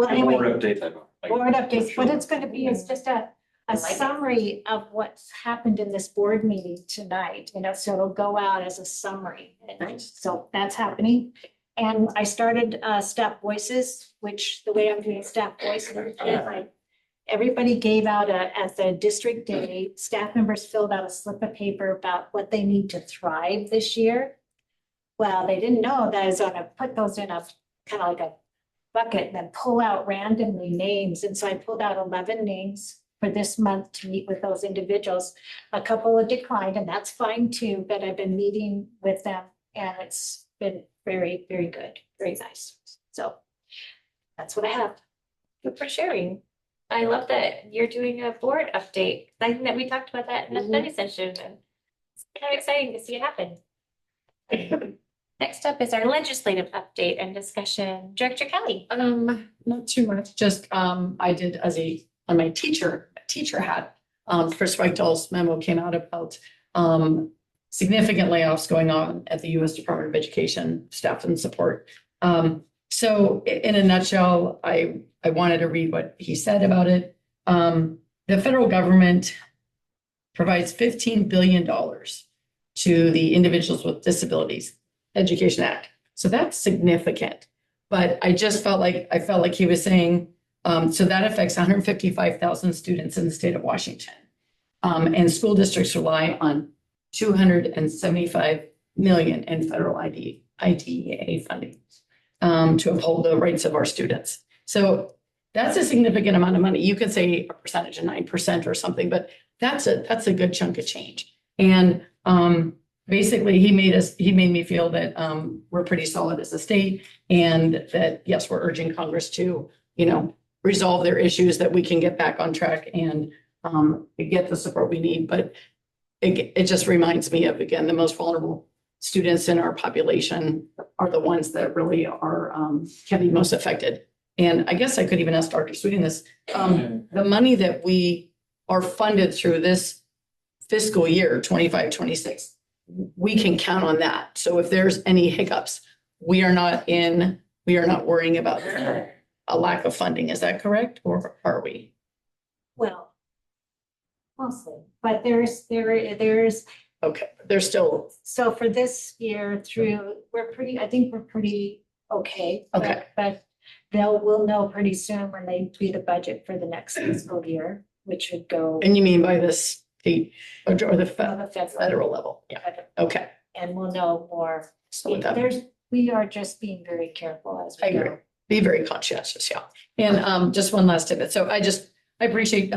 anyway, Board update. board updates. What it's gonna be is just a summary of what's happened in this board meeting tonight, so it'll go out as a summary. And so that's happening. And I started staff voices, which the way I'm doing staff voices, everybody gave out at the district day, staff members filled out a slip of paper about what they need to thrive this year. Well, they didn't know that I was gonna put those in a kind of like a bucket and then pull out randomly names. And so I pulled out 11 names for this month to meet with those individuals. A couple have declined, and that's fine too, but I've been meeting with them and it's been very, very good, very nice. So that's what I have. Good for sharing. I love that you're doing a board update. I think that we talked about that in the study session, and it's kind of exciting to see it happen. Next up is our legislative update and discussion. Director Kelly. Not too much, just, I did on my teacher hat. Chris Reichdahl's memo came out about, significant layoffs going on at the U.S. Department of Education, staff and support. So in a nutshell, I wanted to read what he said about it. The federal government provides $15 billion to the Individuals with Disabilities Education Act. So that's significant. But I felt like he was saying, so that affects 155,000 students in the state of Washington. And school districts rely on $275 million in federal IDEA funding to uphold the rights of our students. So that's a significant amount of money. You could say a percentage of 9% or something, but that's a good chunk of change. And basically, he made me feel that we're pretty solid as a state, and that yes, we're urging Congress to resolve their issues, that we can get back on track and get the support we need. But it just reminds me of, again, the most vulnerable students in our population are the ones that really are can be most affected. And I guess I could even ask Dr. Sweeting this. The money that we are funded through this fiscal year, 25-26, we can count on that. So if there's any hiccups, we are not worrying about a lack of funding. Is that correct? Or are we? Well, mostly, but there's. Okay, there's still. So for this year through, I think we're pretty okay. Okay. But we'll know pretty soon when they do the budget for the next fiscal year. which would go. And you mean by the state or the On the federal level? Yeah, okay. And we'll know more. So with that- We are just being very careful as I we agree. go. Be very conscientious, yeah. And just one last tidbit. So I appreciate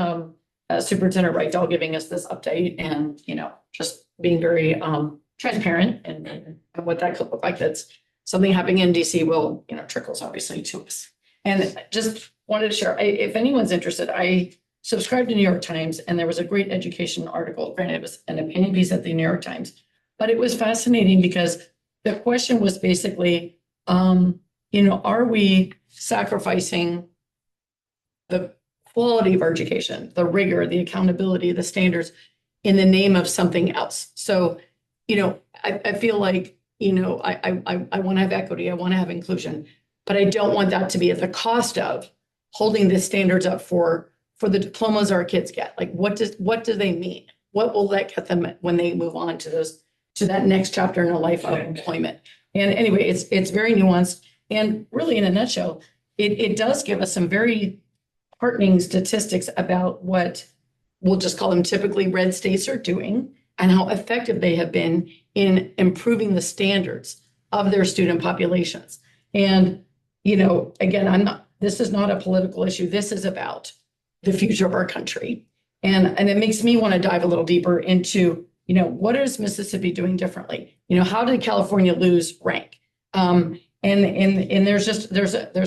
Superintendent Wright giving us this update and, just being very transparent and what that could look like. That's something happening in DC will, trickles obviously to us. And just wanted to share, if anyone's interested, I subscribed to New York Times and there was a great education article. Granted, it was an opinion piece at the New York Times, but it was fascinating because the question was basically, are we sacrificing the quality of our education, the rigor, the accountability, the standards in the name of something else? So, I feel like, I want to have equity, I want to have inclusion, but I don't want that to be at the cost of holding the standards up for the diplomas our kids get. Like, what do they mean? What will that get them when they move on to that next chapter in a life of employment? And anyway, it's very nuanced. And really, in a nutshell, it does give us some very heartening statistics about what we'll just call them typically red states are doing and how effective they have been in improving the standards of their student populations. And, again, this is not a political issue. This is about the future of our country. And it makes me want to dive a little deeper into, what is Mississippi doing differently? How did California lose rank? And there's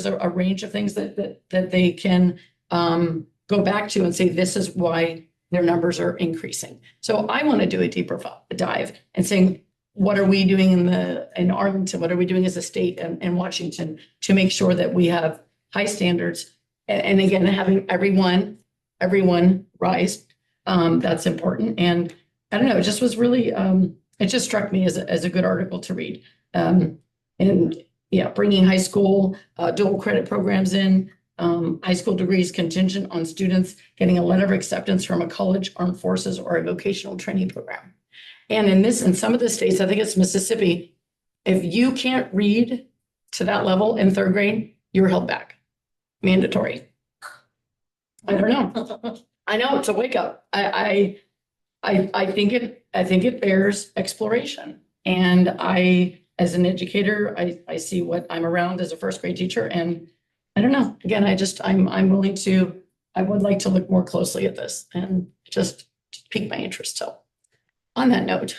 a range of things that they can go back to and say, this is why their numbers are increasing. So I want to do a deeper dive and saying, what are we doing in Arlington? What are we doing as a state and Washington to make sure that we have high standards? And again, having everyone rise, that's important. And I don't know, it just was really, it just struck me as a good article to read. And yeah, bringing high school dual credit programs in, high school degrees contingent on students getting a letter of acceptance from a college, armed forces, or a vocational training program. And in some of the states, I think it's Mississippi, if you can't read to that level in third grade, you're held back. Mandatory. I don't know. I know it's a wake up. I think it bears exploration. And as an educator, I see what I'm around as a first grade teacher, and I don't know. Again, I would like to look more closely at this and just pique my interest. So on that note.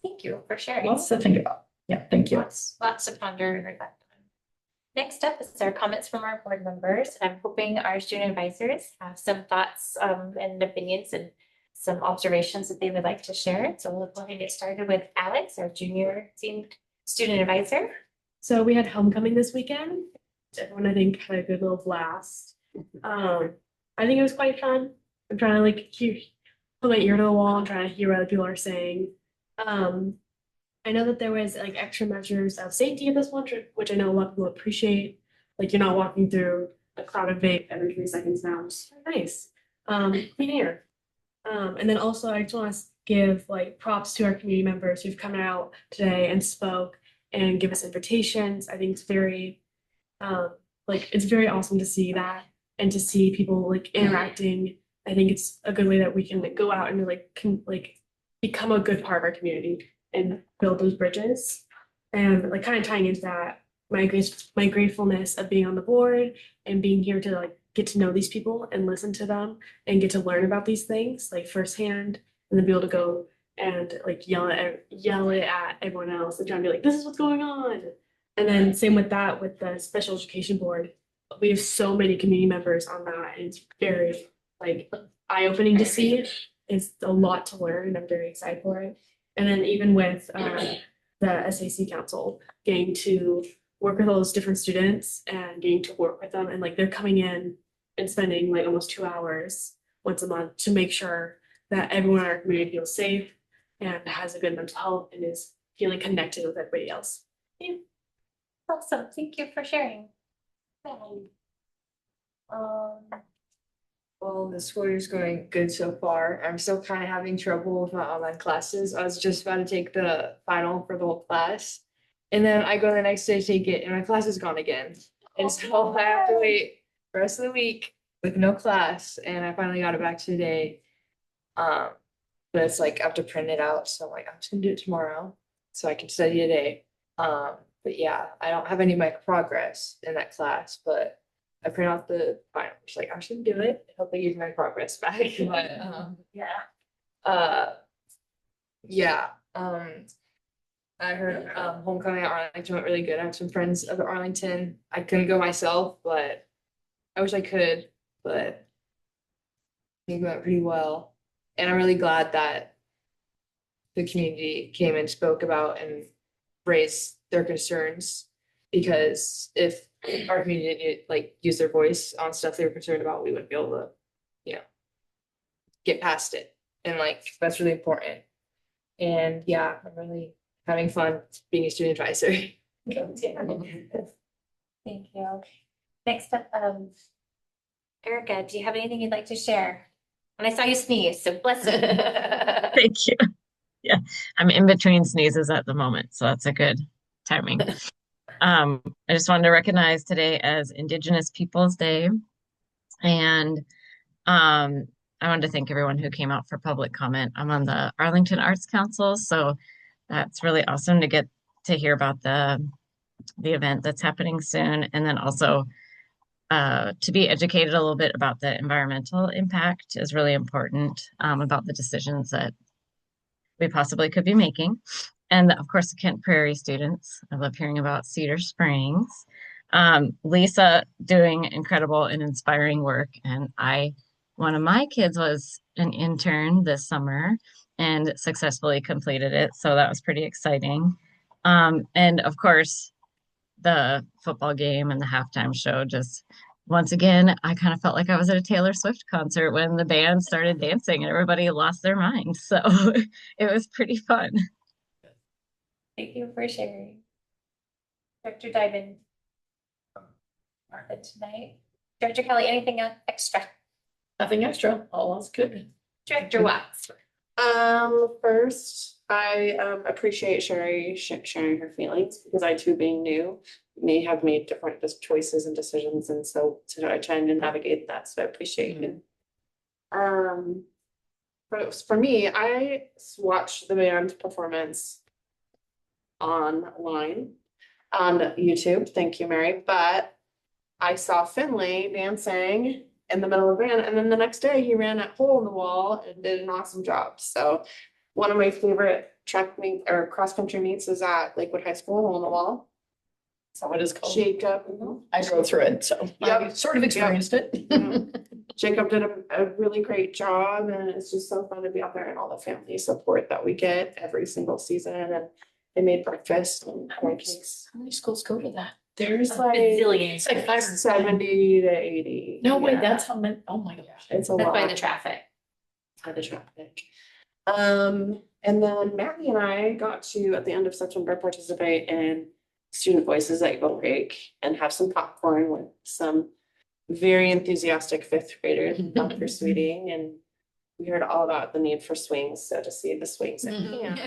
Thank you for sharing. Lots to think about. Yeah, thank you. Lots to ponder and reflect on. Next up is our comments from our board members. I'm hoping our student advisors have some thoughts and opinions and some observations that they would like to share. So we'll go ahead and get started with Alex, our junior student advisor. So we had homecoming this weekend. Everyone, I think, had a good little blast. I think it was quite fun. I'm trying to put my ear to the wall and trying to hear what other people are saying. I know that there was extra measures of safety at this one, which I know a lot of people appreciate. Like, you're not walking through a crowded vape every 3 seconds now, which is nice. Clean air. And then also I just want to give props to our community members who've come out today and spoke and give us invitations. I think it's very it's very awesome to see that and to see people interacting. I think it's a good way that we can go out and become a good part of our community and build those bridges. And kind of tying into that, my gratefulness of being on the board and being here to get to know these people and listen to them and get to learn about these things firsthand, and then be able to go and yell it at everyone else and try to be this is what's going on. And then same with that with the special education board. We have so many community members on that, and it's very eye-opening to see it. It's a lot to learn, and I'm very excited for it. And then even with the SAC Council, getting to work with all those different students and getting to work with them, and they're coming in and spending almost 2 hours once a month to make sure that everyone in our community feels safe and has a good mental health and is feeling connected with everybody else. Yeah. Awesome. Thank you for sharing. Well, the school year's going good so far. I'm still kind of having trouble with my online classes. I was just about to take the final for the whole class. And then I go the next day to take it, and my class is gone again. And so I have to wait the rest of the week with no class, and I finally got it back today. But it's like I have to print it out, so I'm like, I'm just gonna do it tomorrow, so I can study today. But yeah, I don't have any of my progress in that class, but I print out the final, just like I should do it, hope I use my progress back, but yeah, I heard homecoming at Arlington went really good. I have some friends up at Arlington. I couldn't go myself, but I wish I could, but I think it went pretty well. And I'm really glad that the community came and spoke about and raised their concerns. Because if our community didn't like use their voice on stuff they were concerned about, we wouldn't be able to, you know, get past it. And like that's really important. And yeah, I'm really having fun being a student advisor. Thank you. Next up, Erica, do you have anything you'd like to share? And I saw you sneeze, so bless you. Thank you. Yeah, I'm in between sneezes at the moment, so that's a good timing. I just wanted to recognize today as Indigenous Peoples Day. And I wanted to thank everyone who came out for public comment. I'm on the Arlington Arts Council, so that's really awesome to get to hear about the event that's happening soon. And then also to be educated a little bit about the environmental impact is really important, about the decisions that we possibly could be making. And of course, the Kent Prairie students. I love hearing about Cedar Springs. Lisa doing incredible and inspiring work. And one of my kids was an intern this summer and successfully completed it. So that was pretty exciting. And of course, the football game and the halftime show just once again, I kind of felt like I was at a Taylor Swift concert when the band started dancing and everybody lost their mind. So it was pretty fun. Thank you for sharing. Director Diamond. Martha tonight. Director Kelly, anything extra? Nothing extra, all else good. Director Watts. First, I appreciate sharing her feelings because I too, being new, may have made different choices and decisions, and so I trying to navigate that. So I appreciate it. But for me, I watched the band performance online on YouTube. Thank you, Mary. But I saw Finley dancing in the middle of the band, and then the next day he ran at hole in the wall and did an awesome job. So one of my favorite track meet or cross country meets is at Lakewood High School, hole in the wall. So what is called? Jacob. I drove through it, so I sort of experienced it. Jacob did a really great job, and it's just so fun to be out there and all the family support that we get every single season. And they made breakfast and pancakes. How many schools go to that? There's like Bazillion. It's like 5 or 70 to 80. No way, Yeah. that's how many, oh my gosh. It's a That's lot. by the traffic. By the traffic. And then Maggie and I got to, at the end of September, participate in Student Voices at Eagle Creek and have some popcorn with some very enthusiastic fifth graders, Dr. Sweeting, and we heard all about the need for swings, so to see the swings at camp.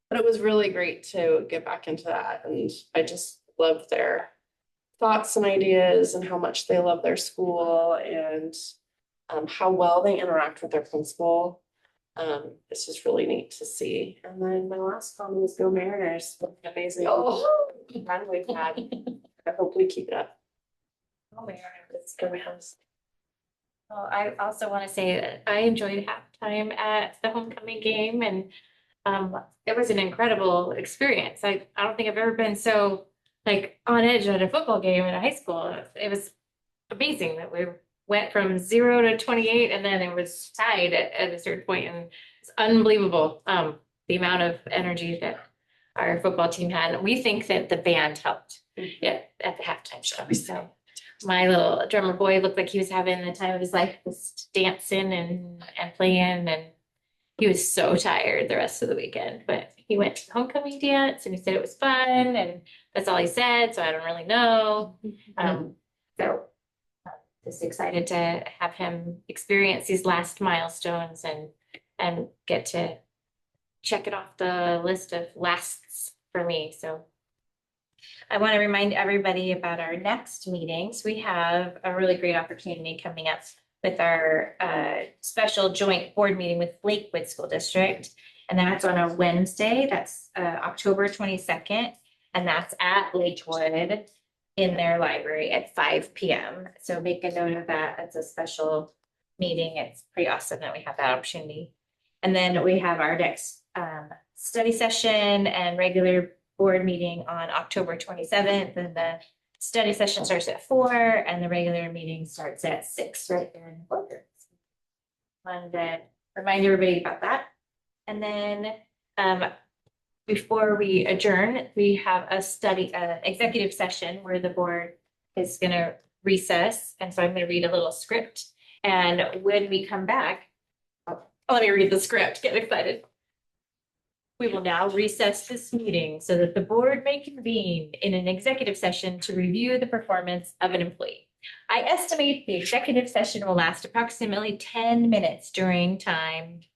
But it was really great to get back into that, and I just love their thoughts and ideas and how much they love their school and how well they interact with their principal. It's just really neat to see. And then my last comment is go Mariners. What an amazing run we've had. I hope we keep it up. Go Mariners. Go Rams. Well, I also want to say that I enjoyed halftime at the homecoming game, and it was an incredible experience. I don't think I've ever been so like on edge at a football game in a high school. It was amazing that we went from 0 to 28 and then it was tied at a certain point, and it's unbelievable the amount of energy that our football team had. We think that the band helped at the halftime show. So my little drummer boy looked like he was having the time of his life, just dancing and playing, and he was so tired the rest of the weekend. But he went to the homecoming dance and he said it was fun, and that's all he said, so I don't really know. So just excited to have him experience these last milestones and get to check it off the list of lasts for me. So I want to remind everybody about our next meetings. We have a really great opportunity coming up with our special joint board meeting with Lakewood School District. And that's on a Wednesday, that's October 22nd, and that's at Lakewood in their library at 5 p.m. So make a note of that. It's a special meeting. It's pretty awesome that we have that opportunity. And then we have our next study session and regular board meeting on October 27th. And the study session starts at 4 and the regular meeting starts at 6 right there in the boardroom. And remind everybody about that. And then before we adjourn, we have a executive session where the board is going to recess. And so I'm going to read a little script. And when we come back, let me read the script, get excited. We will now recess this meeting so that the board may convene in an executive session to review the performance of an employee. I estimate the executive session will last approximately 10 minutes during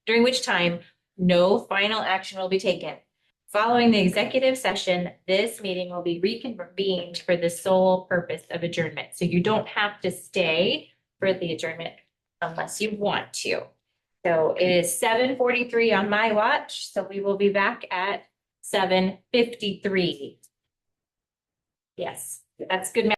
which time no final action will be taken. Following the executive session, this meeting will be reconvened for the sole purpose of adjournment. So you don't have to stay for the adjournment unless you want to. So it is 7:43 on my watch, so we will be back at 7:53. Yes, that's good math.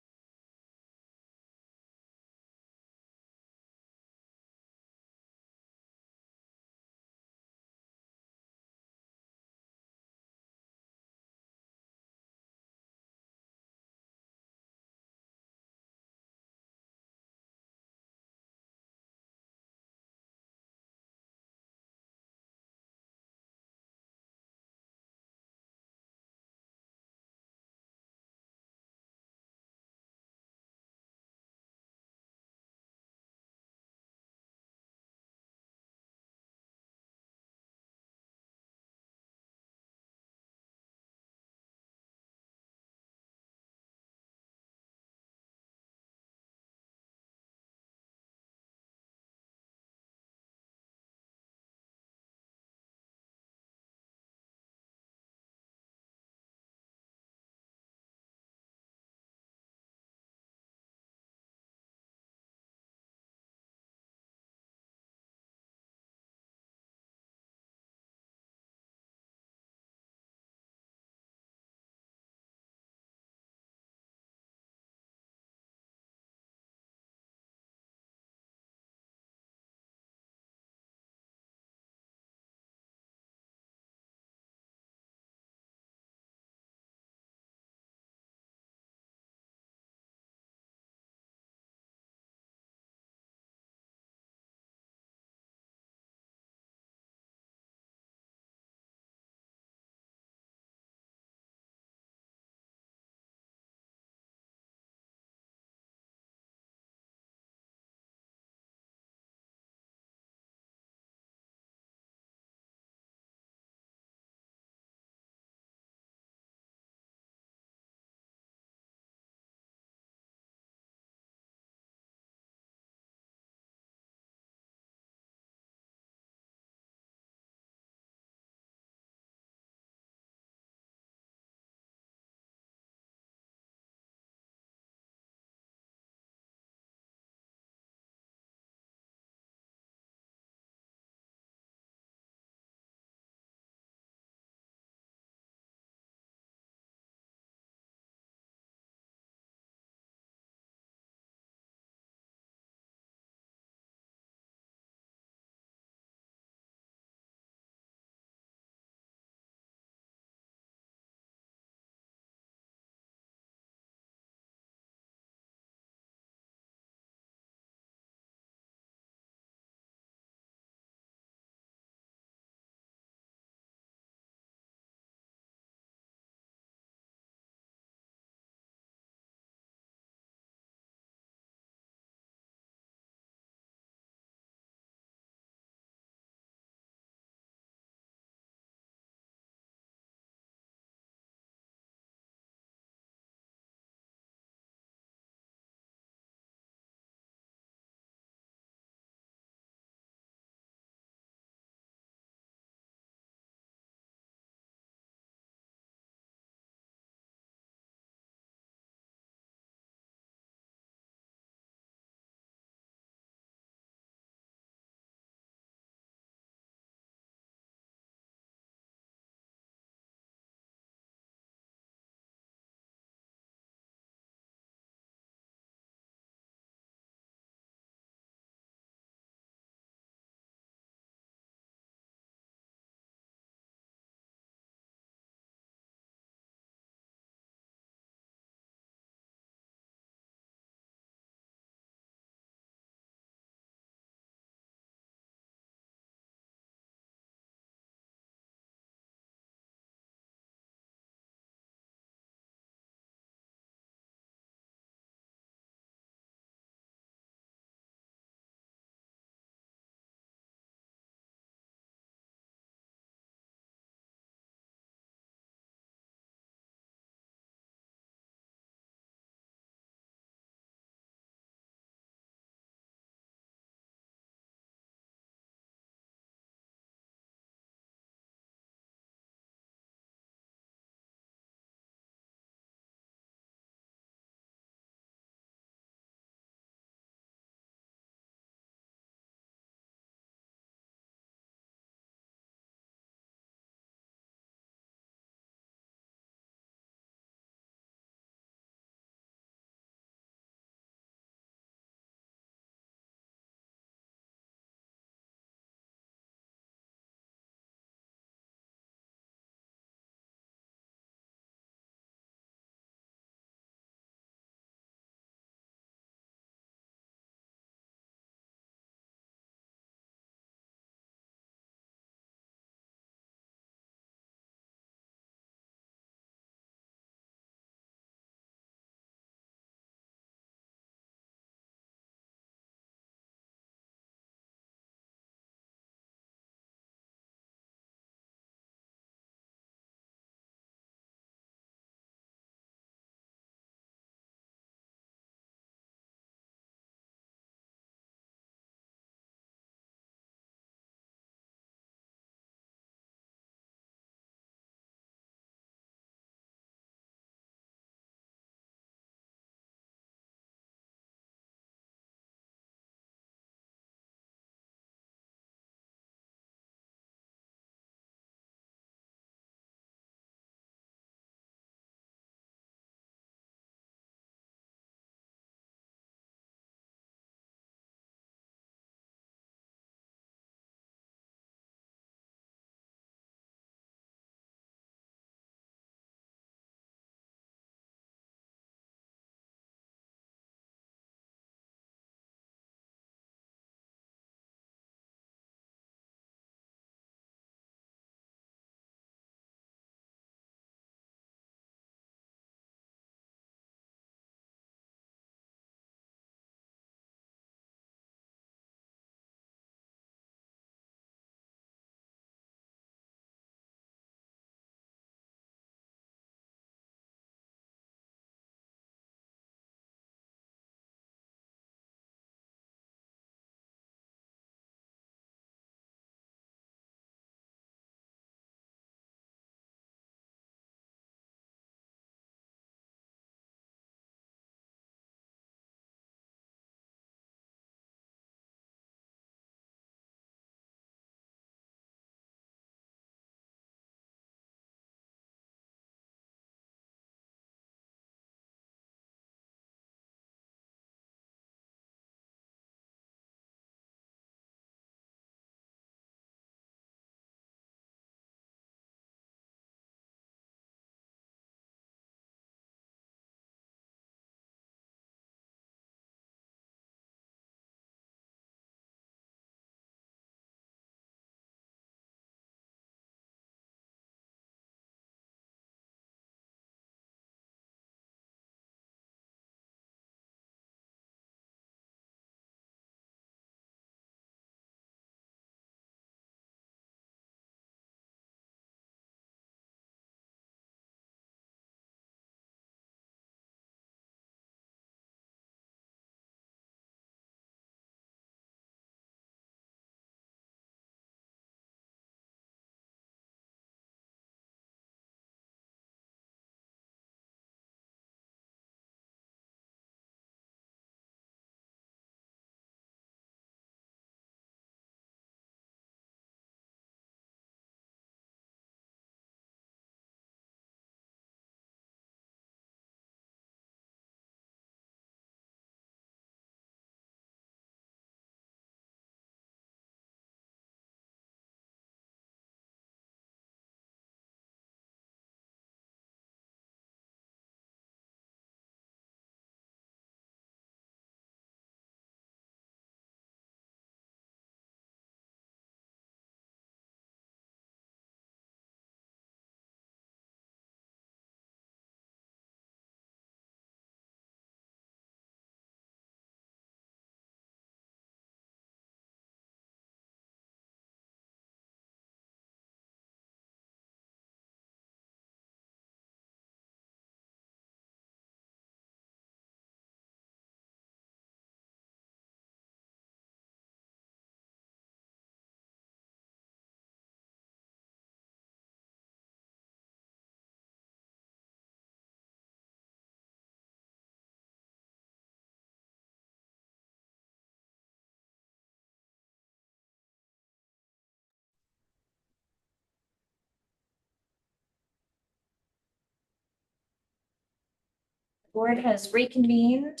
board has reconvened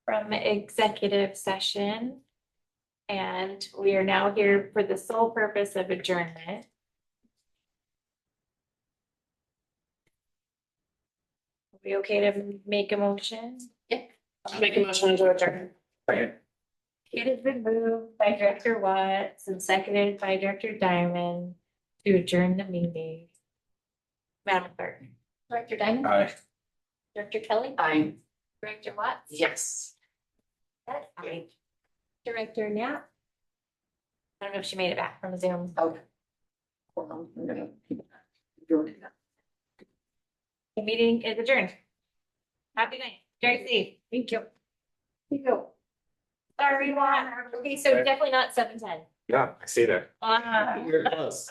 from executive session. And we are now here for the sole purpose of adjournment. Are we okay to make a motion? I'll make a motion to adjourn. It has been moved by Director Watts and seconded by Director Diamond to adjourn the meeting. Madam Clerk. Director Diamond? Aye. Director Kelly? Aye. Director Watts? Yes. Aye. Director Knapp? I don't know if she made it back from Zoom. Okay. The meeting is adjourned. Happy night. Drive safe. Thank you. Thank you. Sorry, Juan. Okay, so definitely not 7:10. Yeah, I see that. Ah. You're close.